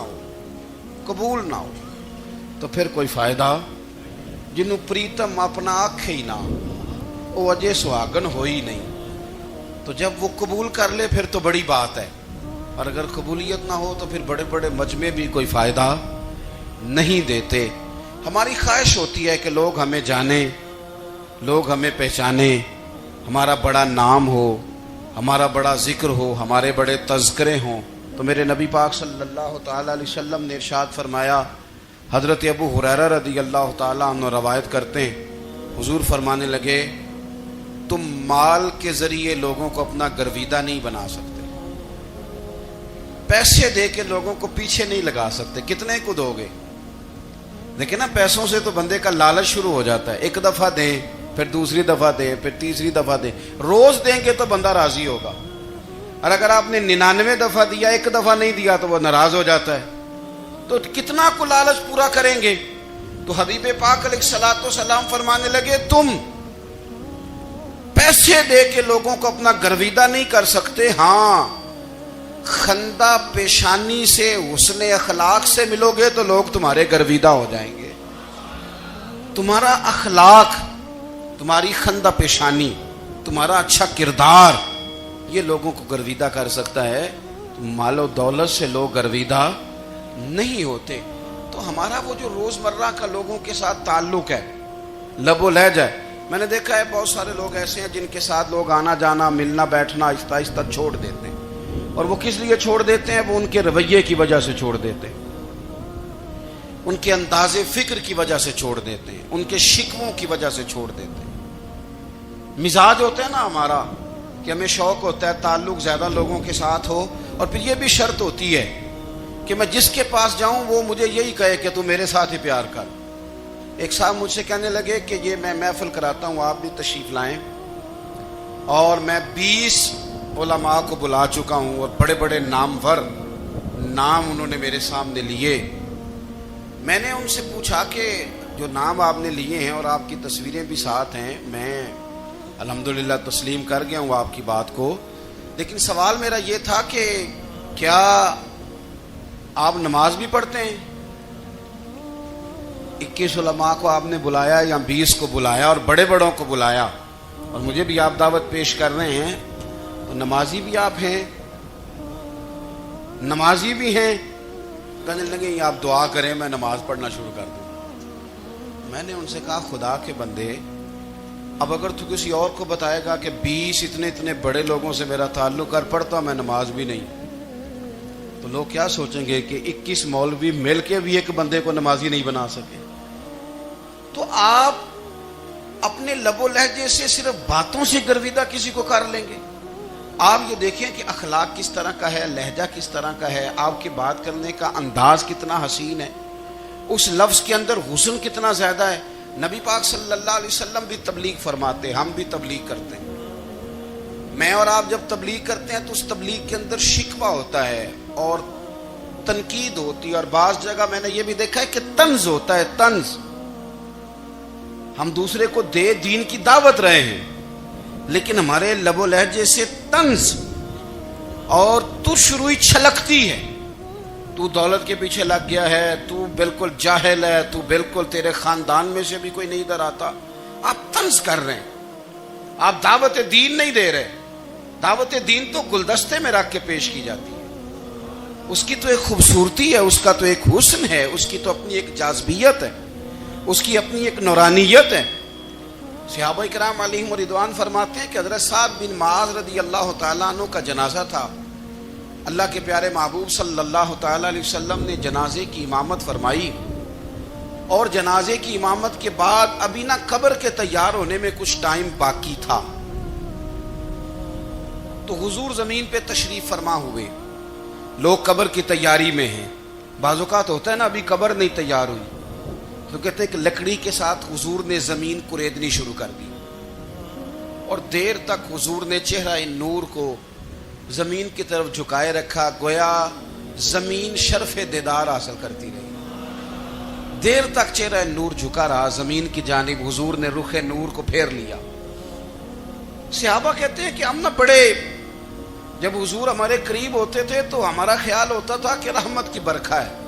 A: ہو تو پھر کوئی فائدہ جنوں پریتم اپنا آنکھ ہی نہ وہ اجے سہاگن ہو ہی نہیں۔ تو جب وہ قبول کر لے پھر تو بڑی بات ہے، اور اگر قبولیت نہ ہو تو پھر بڑے بڑے مجمع بھی کوئی فائدہ نہیں دیتے۔ ہماری خواہش ہوتی ہے کہ لوگ ہمیں جانیں، لوگ ہمیں پہچانیں، ہمارا بڑا نام ہو، ہمارا بڑا ذکر ہو، ہمارے بڑے تذکرے ہوں۔ تو میرے نبی پاک صلی اللہ تعالی علیہ وسلم نے ارشاد فرمایا، حضرت ابو ہریرہ رضی اللہ تعالیٰ عنہ روایت کرتے ہیں، حضور فرمانے لگے، تم مال کے ذریعے لوگوں کو اپنا گرویدہ نہیں بنا سکتے، پیسے دے کے لوگوں کو پیچھے نہیں لگا سکتے۔ کتنے کو دو گے؟ دیکھیں نا، پیسوں سے تو بندے کا لالچ شروع ہو جاتا ہے، ایک دفعہ دیں، پھر دوسری دفعہ دیں، پھر تیسری دفعہ دیں، روز دیں گے تو بندہ راضی ہوگا، اور اگر آپ نے 99 دفعہ دیا، ایک دفعہ نہیں دیا تو وہ ناراض ہو جاتا ہے۔ تو کتنا کو لالچ پورا کریں گے؟ تو حبیب پاک علیہ الصلوۃ والسلام فرمانے لگے، تم پیسے دے کے لوگوں کو اپنا گرویدہ نہیں کر سکتے، ہاں خندہ پیشانی سے، حسن اخلاق سے ملو گے تو لوگ تمہارے گرویدہ ہو جائیں گے۔ تمہارا اخلاق، تمہاری خندہ پیشانی، تمہارا اچھا کردار یہ لوگوں کو گرویدہ کر سکتا ہے. مال و دولت سے لوگ گرویدہ نہیں ہوتے. تو ہمارا وہ جو روزمرہ کا لوگوں کے ساتھ تعلق ہے، لب و لہجہ ہے. میں نے دیکھا ہے بہت سارے لوگ ایسے ہیں جن کے ساتھ لوگ آنا جانا، ملنا بیٹھنا آہستہ آہستہ چھوڑ دیتے ہیں. اور وہ کس لیے چھوڑ دیتے ہیں؟ وہ ان کے رویے کی وجہ سے چھوڑ دیتے ہیں، ان کے انداز فکر کی وجہ سے چھوڑ دیتے ہیں، ان کے شکووں کی وجہ سے چھوڑ دیتے ہیں. مزاج ہوتا ہے نا ہمارا کہ ہمیں شوق ہوتا ہے تعلق زیادہ لوگوں کے ساتھ ہو، اور پھر یہ بھی شرط ہوتی ہے کہ میں جس کے پاس جاؤں وہ مجھے یہی کہے کہ تو میرے ساتھ ہی پیار کر. ایک صاحب مجھ سے کہنے لگے کہ یہ میں محفل کراتا ہوں، آپ بھی تشریف لائیں، اور میں 20 علماء کو بلا چکا ہوں اور بڑے بڑے نامور نام انہوں نے میرے سامنے لیے. میں نے ان سے پوچھا کہ جو نام آپ نے لیے ہیں اور آپ کی تصویریں بھی ساتھ ہیں، میں الحمدللہ تسلیم کر گیا ہوں آپ کی بات کو، لیکن سوال میرا یہ تھا کہ کیا آپ نماز بھی پڑھتے ہیں؟ 21 علماء کو آپ نے بلایا یا 20 کو بلایا اور بڑے بڑوں کو بلایا، اور مجھے بھی آپ دعوت پیش کر رہے ہیں، تو نمازی بھی آپ ہیں، نمازی بھی ہیں. کہنے لگے آپ دعا کریں میں نماز پڑھنا شروع کر دوں. میں نے ان سے کہا خدا کے بندے، اب اگر تو کسی اور کو بتائے گا کہ 20 اتنے بڑے لوگوں سے میرا تعلق کر پڑتا میں نماز بھی نہیں، تو لوگ کیا سوچیں گے کہ 21 مولوی مل کے بھی ایک بندے کو نمازی نہیں بنا سکے. تو آپ اپنے لب و لہجے سے صرف باتوں سے گرویدہ کسی کو کر لیں گے؟ آپ یہ دیکھیں کہ اخلاق کس طرح کا ہے، لہجہ کس طرح کا ہے، آپ کی بات کرنے کا انداز کتنا حسین ہے، اس لفظ کے اندر حسن کتنا زیادہ ہے. نبی پاک صلی اللہ علیہ وسلم بھی تبلیغ فرماتے، ہم بھی تبلیغ کرتے ہیں. میں اور آپ جب تبلیغ کرتے ہیں تو اس تبلیغ کے اندر شکوہ ہوتا ہے اور تنقید ہوتی ہے، اور بعض جگہ میں نے یہ بھی دیکھا ہے کہ طنز ہوتا ہے. طنز، ہم دوسرے کو دین کی دعوت رہے ہیں، لیکن ہمارے لب و لہجے سے طنز اور تش روئی چھلکتی ہے. تو دولت کے پیچھے لگ گیا ہے، تو بالکل جاہل ہے، تو بالکل تیرے خاندان میں سے بھی کوئی نہیں ادھر آتا. آپ طنز کر رہے ہیں، آپ دعوت دین نہیں دے رہے. دعوت دین تو گلدستے میں رکھ کے پیش کی جاتی ہے، اس کی تو ایک خوبصورتی ہے، اس کا تو ایک حسن ہے، اس کی تو اپنی ایک جاذبیت ہے، اس کی اپنی ایک نورانیت ہے. صحابہ کرام علیہم رضوان فرماتے ہیں کہ حضرت سعد بن معاذ رضی اللہ تعالیٰ عنہ کا جنازہ تھا. اللہ کے پیارے محبوب صلی اللہ تعالیٰ علیہ وسلم نے جنازے کی امامت فرمائی، اور جنازے کی امامت کے بعد ابھی نہ قبر کے تیار ہونے میں کچھ ٹائم باقی تھا، تو حضور زمین پہ تشریف فرما ہوئے. لوگ قبر کی تیاری میں ہیں. بعض اوقات ہوتا ہے نا ابھی قبر نہیں تیار ہوئی، تو کہتے ہیں کہ لکڑی کے ساتھ حضور نے زمین کریدنی شروع کر دی، اور دیر تک حضور نے چہرہ نور کو زمین کی طرف جھکائے رکھا، گویا زمین شرف دیدار حاصل کرتی رہی. دیر تک چہرہ نور جھکا رہا زمین کی جانب، حضور نے رخ نور کو پھیر لیا. صحابہ کہتے ہیں کہ ہم نہ بڑے، جب حضور ہمارے قریب ہوتے تھے تو ہمارا خیال ہوتا تھا کہ رحمت کی برکھا ہے،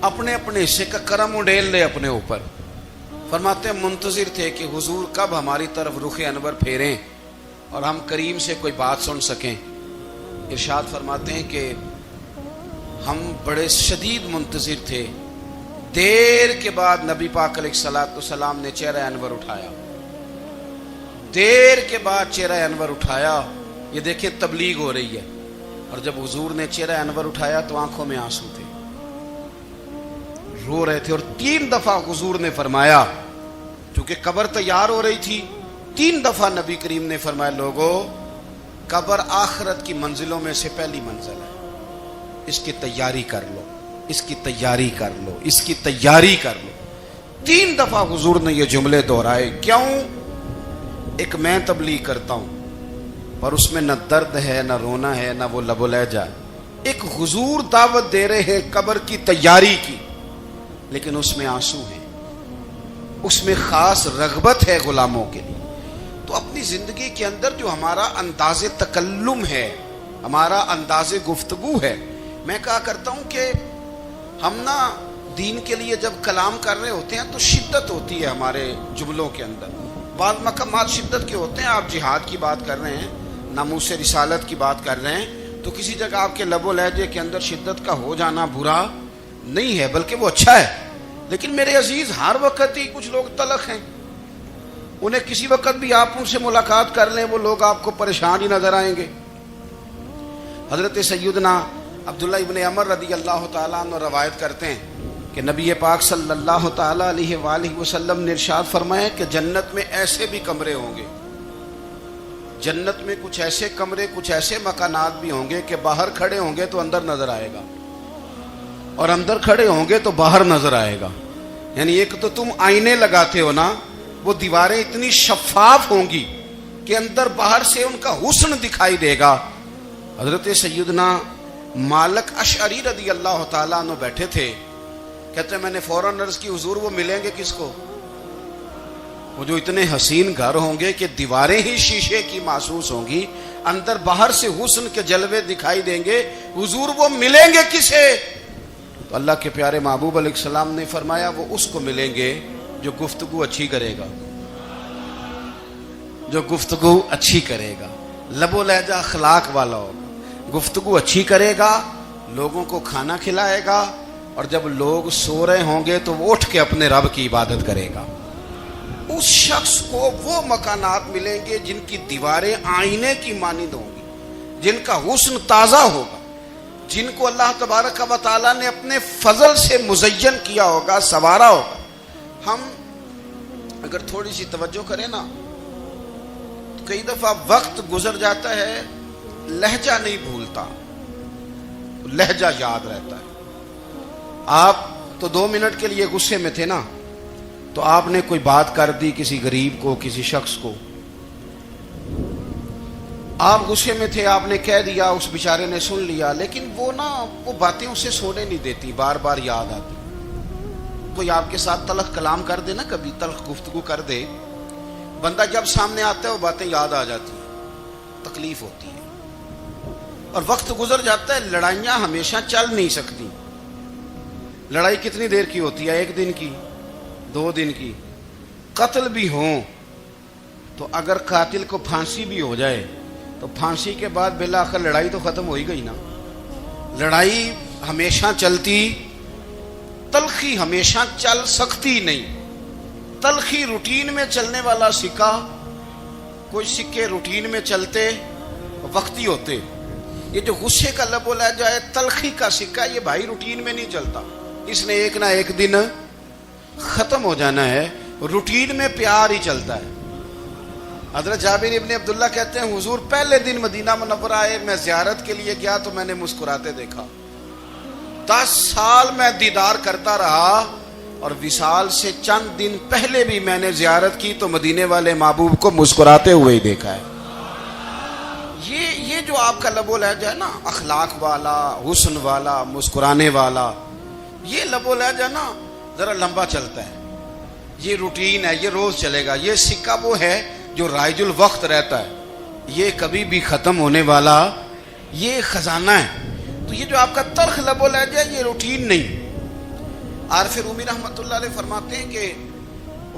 A: اپنے اپنے حصے کا کرم اڈیل لے اپنے اوپر. فرماتے ہیں منتظر تھے کہ حضور کب ہماری طرف رخ انور پھیریں اور ہم کریم سے کوئی بات سن سکیں. ارشاد فرماتے ہیں کہ ہم بڑے شدید منتظر تھے. دیر کے بعد نبی پاک علیہ الصلوۃ والسلام نے چہرہ انور اٹھایا، دیر کے بعد چہرہ انور اٹھایا. یہ دیکھیں تبلیغ ہو رہی ہے، اور جب حضور نے چہرہ انور اٹھایا تو آنکھوں میں آنسو تھے، رو رہے تھے. اور 3 دفعہ حضور نے فرمایا، چونکہ قبر تیار ہو رہی تھی، 3 دفعہ نبی کریم نے فرمایا لوگو قبر آخرت کی منزلوں میں سے پہلی منزل ہے، اس کی تیاری کر لو، اس کی تیاری کر لو، اس کی تیاری کر لو. 3 دفعہ حضور نے یہ جملے دہرائے. کیوں؟ ایک میں تبلیغ کرتا ہوں پر اس میں نہ درد ہے، نہ رونا ہے، نہ وہ لب و لہجہ. ایک حضور دعوت دے رہے ہیں قبر کی تیاری کی، لیکن اس میں آنسو ہیں، اس میں خاص رغبت ہے غلاموں کے لیے. تو اپنی زندگی کے اندر جو ہمارا انداز تکلم ہے، ہمارا انداز گفتگو ہے، میں کہا کرتا ہوں کہ ہم نا دین کے لیے جب کلام کر رہے ہوتے ہیں تو شدت ہوتی ہے ہمارے جملوں کے اندر. بعض مقامات شدت کے ہوتے ہیں. آپ جہاد کی بات کر رہے ہیں, ناموس رسالت کی بات کر رہے ہیں, تو کسی جگہ آپ کے لب و لہجے کے اندر شدت کا ہو جانا برا نہیں ہے, بلکہ وہ اچھا ہے. لیکن میرے عزیز, ہر وقت ہی کچھ لوگ تلخ ہیں. انہیں کسی وقت بھی آپ ان سے ملاقات کر لیں, وہ لوگ آپ کو پریشان ہی نظر آئیں گے. حضرت سیدنا عبداللہ ابن عمر رضی اللہ تعالیٰ عنہ روایت کرتے ہیں کہ نبی پاک صلی اللہ تعالیٰ علیہ وآلہ وسلم نے ارشاد فرمایا کہ جنت میں ایسے بھی کمرے ہوں گے, جنت میں کچھ ایسے کمرے, کچھ ایسے مکانات بھی ہوں گے کہ باہر کھڑے ہوں گے تو اندر نظر آئے گا, اور اندر کھڑے ہوں گے تو باہر نظر آئے گا. یعنی ایک تو تم آئینے لگاتے ہو نا, وہ دیواریں اتنی شفاف ہوں گی کہ اندر باہر سے ان کا حسن دکھائی دے گا. حضرت سیدنا مالک اشعری رضی اللہ تعالیٰ عنہ بیٹھے تھے, کہتے ہیں میں نے فوراً عرض کی حضور وہ ملیں گے کس کو؟ وہ جو اتنے حسین گھر ہوں گے کہ دیواریں ہی شیشے کی محسوس ہوں گی, اندر باہر سے حسن کے جلوے دکھائی دیں گے, حضور وہ ملیں گے کسے؟ تو اللہ کے پیارے محبوب علیہ السلام نے فرمایا وہ اس کو ملیں گے جو گفتگو اچھی کرے گا, جو گفتگو اچھی کرے گا, لب و لہجہ اخلاق والا ہوگا, گفتگو اچھی کرے گا, لوگوں کو کھانا کھلائے گا, اور جب لوگ سو رہے ہوں گے تو وہ اٹھ کے اپنے رب کی عبادت کرے گا. اس شخص کو وہ مکانات ملیں گے جن کی دیواریں آئینے کی مانند ہوں گی, جن کا حسن تازہ ہوگا, جن کو اللہ تبارک و تعالیٰ نے اپنے فضل سے مزین کیا ہوگا, سنوارا ہوگا. ہم اگر تھوڑی سی توجہ کریں نا, تو کئی دفعہ وقت گزر جاتا ہے, لہجہ نہیں بھولتا, لہجہ یاد رہتا ہے. آپ تو 2 منٹ کے لیے غصے میں تھے نا, تو آپ نے کوئی بات کر دی کسی غریب کو, کسی شخص کو, آپ غصے میں تھے, آپ نے کہہ دیا, اس بیچارے نے سن لیا, لیکن وہ باتیں اسے سونے نہیں دیتی, بار بار یاد آتی. کوئی آپ کے ساتھ تلخ کلام کر دے نا, کبھی تلخ گفتگو کر دے, بندہ جب سامنے آتا ہے وہ باتیں یاد آ جاتی ہیں, تکلیف ہوتی ہے. اور وقت گزر جاتا ہے, لڑائیاں ہمیشہ چل نہیں سکتی. لڑائی کتنی دیر کی ہوتی ہے؟ 1 دن کی, 2 دن کی. قتل بھی ہوں تو اگر قاتل کو پھانسی بھی ہو جائے تو پھانسی کے بعد بالآخر لڑائی تو ختم ہو ہی گئی نا. لڑائی ہمیشہ چلتی, تلخی ہمیشہ چل سکتی نہیں. تلخی روٹین میں چلنے والا سکہ, کوئی سکے روٹین میں چلتے وقتی ہوتے. یہ جو غصے کا لب و لہجہ ہے, تلخی کا سکہ, یہ بھائی روٹین میں نہیں چلتا, اس نے ایک نہ ایک دن ختم ہو جانا ہے. روٹین میں پیار ہی چلتا ہے. حضرت جابر ابن عبداللہ کہتے ہیں حضور پہلے دن مدینہ منورہ آئے, میں زیارت کے لیے گیا تو میں نے مسکراتے دیکھا. 10 سال میں دیدار کرتا رہا, اور وصال سے چند دن پہلے بھی میں نے زیارت کی تو مدینے والے محبوب کو مسکراتے ہوئے ہی دیکھا ہے. یہ جو آپ کا لب و لہجہ ہے نا, اخلاق والا, حسن والا, مسکرانے والا, یہ لب و لہجہ نا ذرا لمبا چلتا ہے. یہ روٹین ہے, یہ روز چلے گا. یہ سکہ وہ ہے جو رائج الوقت رہتا ہے, یہ کبھی بھی ختم ہونے والا یہ خزانہ ہے. تو یہ جو آپ کا تلخ لب و لہجہ ہے, یہ روٹین نہیں. عارف رومی رحمۃ اللہ علیہ فرماتے ہیں کہ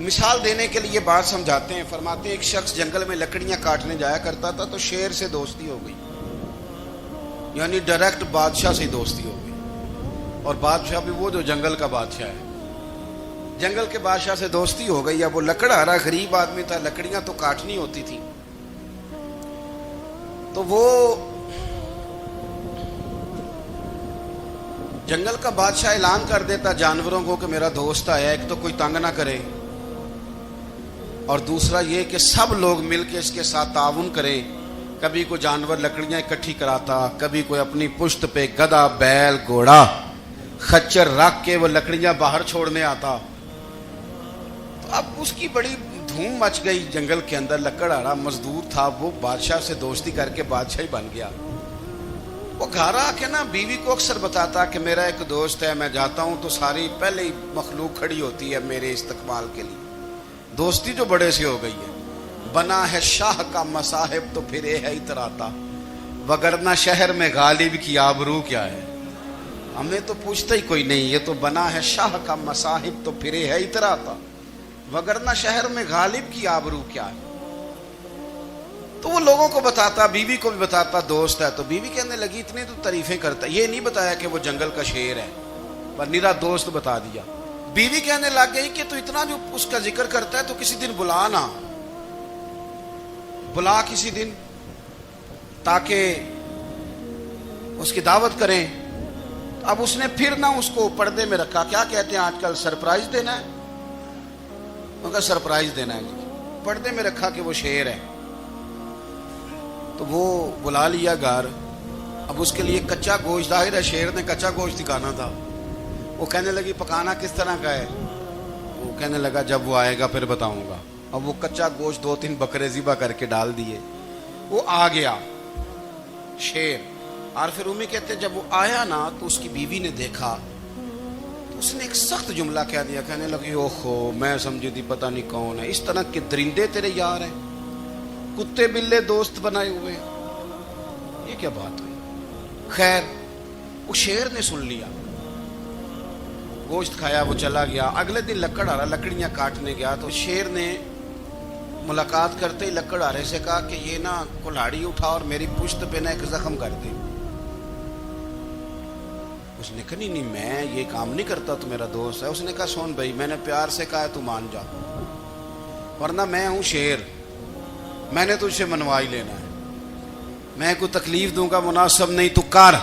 A: مثال دینے کے لیے بات سمجھاتے ہیں. فرماتے ہیں ایک شخص جنگل میں لکڑیاں کاٹنے جایا کرتا تھا, تو شیر سے دوستی ہو گئی, یعنی ڈائریکٹ بادشاہ سے دوستی ہو گئی. اور بادشاہ بھی وہ جو جنگل کا بادشاہ ہے, جنگل کے بادشاہ سے دوستی ہو گئی. اب وہ لکڑہارا غریب آدمی تھا, لکڑیاں تو کاٹنی ہوتی تھی, تو وہ جنگل کا بادشاہ اعلان کر دیتا جانوروں کو کہ میرا دوست آیا, ایک تو کوئی تنگ نہ کرے, اور دوسرا یہ کہ سب لوگ مل کے اس کے ساتھ تعاون کریں. کبھی کوئی جانور لکڑیاں اکٹھی کراتا, کبھی کوئی اپنی پشت پہ گدھا, بیل, گھوڑا, خچر رکھ کے وہ لکڑیاں باہر چھوڑنے آتا. تو اب اس کی بڑی دھوم مچ گئی جنگل کے اندر. لکڑہارا مزدور تھا, وہ بادشاہ سے دوستی کر کے بادشاہ ہی بن گیا. وہ گھر آ کے نا بیوی کو اکثر بتاتا کہ میرا ایک دوست ہے, میں جاتا ہوں تو ساری پہلے ہی مخلوق کھڑی ہوتی ہے میرے استقبال کے لیے. دوستی جو بڑے سے ہو گئی ہے. بنا ہے شاہ کا مصاحب تو پھرے ہے اتراتا, وگرنہ شہر میں غالب کی آبرو کیا ہے. ہمیں تو پوچھتا ہی کوئی نہیں، یہ تو بنا ہے شاہ کا مصاحب تو پھرے ہے اترا تھا، وگرنہ شہر میں غالب کی آبرو کیا ہے۔ تو وہ لوگوں کو بتاتا، بیوی کو بھی بتاتا دوست ہے، تو بیوی کہنے لگی اتنے تو تعریفیں کرتا، یہ نہیں بتایا کہ وہ جنگل کا شیر ہے، پر نیرا دوست بتا دیا۔ بیوی کہنے لگ گئی کہ تو اتنا جو اس کا ذکر کرتا ہے تو کسی دن بلا نا، بلا کسی دن تاکہ اس کی دعوت کریں۔ اب اس نے پھر نہ اس کو پردے میں رکھا، کیا کہتے ہیں آج کل سرپرائز دینا ہے، ان کا سرپرائز دینا ہے جی، پردے میں رکھا کہ وہ شیر ہے۔ تو وہ بلا لیا گھر، اب اس کے لیے کچا گوشت، ظاہر ہے شیر نے کچا گوشت دکھانا تھا۔ وہ کہنے لگی پکانا کس طرح کا ہے؟ وہ کہنے لگا جب وہ آئے گا پھر بتاؤں گا۔ اب وہ کچا گوشت 2-3 بکرے ذبح کر کے ڈال دیے، وہ آ گیا شیر۔ اور پھر امی کہتے جب وہ آیا نا تو اس کی بیوی نے دیکھا تو اس نے ایک سخت جملہ کہہ دیا، کہنے لگی اوہو میں سمجھی تھی پتہ نہیں کون ہے، اس طرح کے درندے تیرے یار ہیں، کتے بلے دوست بنائے ہوئے، یہ کیا بات ہوئی؟ خیر وہ شیر نے سن لیا، گوشت کھایا، وہ چلا گیا۔ اگلے دن لکڑ آ رہا، لکڑیاں کاٹنے گیا تو شیر نے ملاقات کرتے ہی لکڑ آرے سے کہا کہ یہ نا کلاڑی اٹھا اور میری پشت پہ نا ایک زخم کر دے۔ اس نے کہا نہیں میں یہ کام نہیں کرتا، تو میرا دوست ہے۔ اس نے کہا سن بھائی میں نے پیار سے کہا ہے تو مان جا، ورنہ میں ہوں شیر، میں نے تجھ سے منوا ہی لینا ہے، میں کوئی تکلیف دوں گا مناسب نہیں، تو کر۔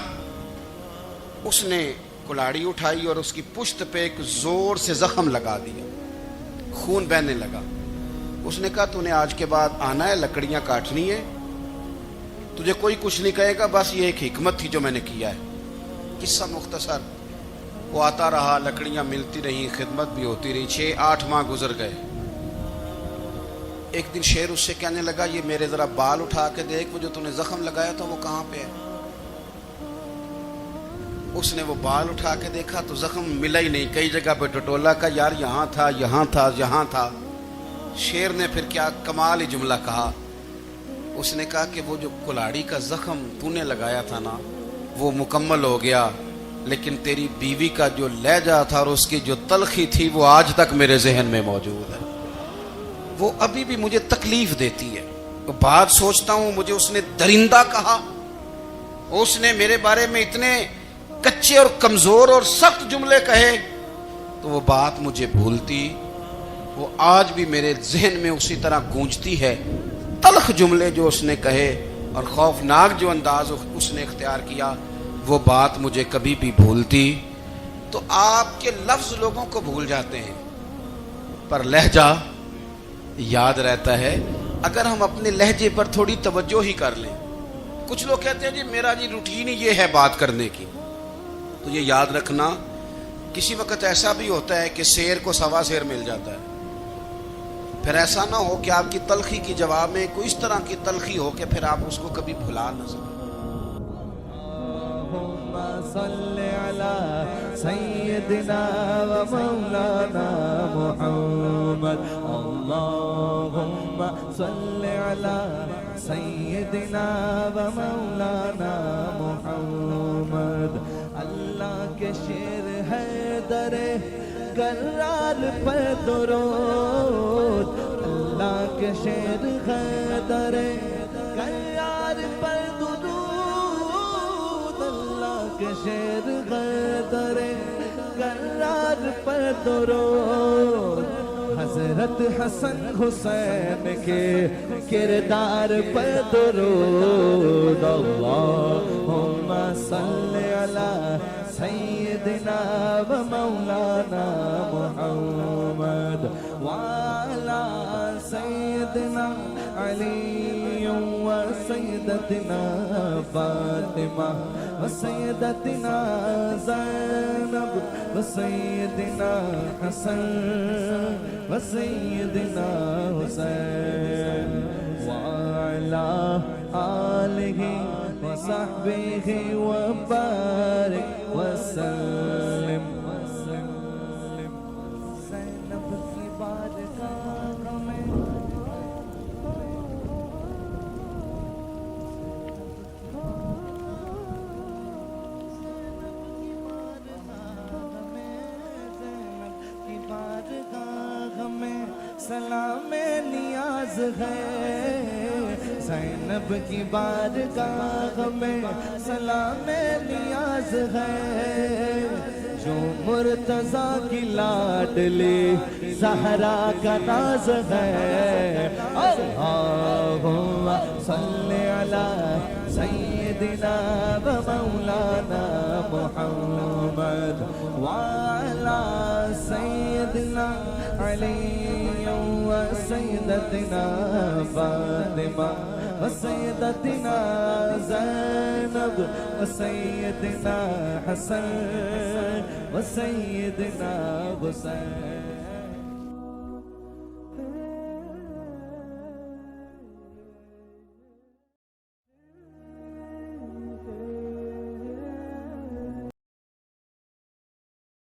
A: اس نے کلاڑی اٹھائی اور اس کی پشت پہ ایک زور سے زخم لگا دیا، خون بہنے لگا۔ اس نے کہا تو نے آج کے بعد آنا ہے، لکڑیاں کاٹنی ہے، تجھے کوئی کچھ نہیں کہے گا، بس یہ ایک حکمت تھی جو میں نے کیا ہے۔ قصہ مختصر، وہ آتا رہا، لکڑیاں ملتی رہیں، خدمت بھی ہوتی رہی، 6-8 ماہ گزر گئے۔ ایک دن شیر اس سے کہنے لگا یہ میرے ذرا بال اٹھا کے دیکھ، وہ جو تو نے زخم لگایا تھا وہ کہاں پہ ہے؟ اس نے وہ بال اٹھا کے دیکھا تو زخم ملا ہی نہیں، کئی جگہ پہ ٹٹولا کا یار یہاں تھا یہاں تھا یہاں تھا۔ شیر نے پھر کیا کمال ہی جملہ کہا، اس نے کہا کہ وہ جو کلاڑی کا زخم تو نے لگایا تھا نا وہ مکمل ہو گیا، لیکن تیری بیوی کا جو لہجہ تھا اور اس کی جو تلخی تھی وہ آج تک میرے ذہن میں موجود ہے، وہ ابھی بھی مجھے تکلیف دیتی ہے۔ وہ بات سوچتا ہوں مجھے اس نے درندہ کہا، اس نے میرے بارے میں اتنے کچے اور کمزور اور سخت جملے کہے، تو وہ بات مجھے بھولتی، وہ آج بھی میرے ذہن میں اسی طرح گونجتی ہے۔ تلخ جملے جو اس نے کہے اور خوفناک جو انداز اس نے اختیار کیا، وہ بات مجھے کبھی بھی بھولتی۔ تو آپ کے لفظ لوگوں کو بھول جاتے ہیں پر لہجہ یاد رہتا ہے، اگر ہم اپنے لہجے پر تھوڑی توجہ ہی کر لیں۔ کچھ لوگ کہتے ہیں جی میرا جی روٹین ہی یہ ہے بات کرنے کی، تو یہ یاد رکھنا کسی وقت ایسا بھی ہوتا ہے کہ شیر کو سوا شیر مل جاتا ہے، پھر ایسا نہ ہو کہ آپ کی تلخی کی جواب میں کوئی اس طرح کی تلخی ہو کہ پھر آپ اس کو کبھی بھلا نہ سکیں۔
B: صل على سيدنا ومولانا محمد، اللهم صل على سيدنا ومولانا محمد۔ اللہ کے شیر ہے در کرار پر درود، اللہ کے شیر ہے در کرار پر درود، کہ شیر غدر کرار پر درود، حضرت حسن حسین کے کردار پر درود، اللہم صل علی سیدنا و مولانا محمد وعلی سیدنا علی و سیدتنا فاطمہ و سیدتنا زینب و سیدنا حسن و سیدنا حسین وعلی آلہ و صحبہ و بارک وسلم۔ زینب کی بارگاہ میں سلام نیاز ہے زینب کی بارگاہ میں سلام نیاز ہے جو مرتضیٰ کی لاڈلی زہرا کا ناز ہے اللہم صلی علی سیدنا و مولانا محمد وعلی سیدنا علی و سیدتنا فاطمہ و سیدتنا زینب و سیدنا حسن و سیدنا حسین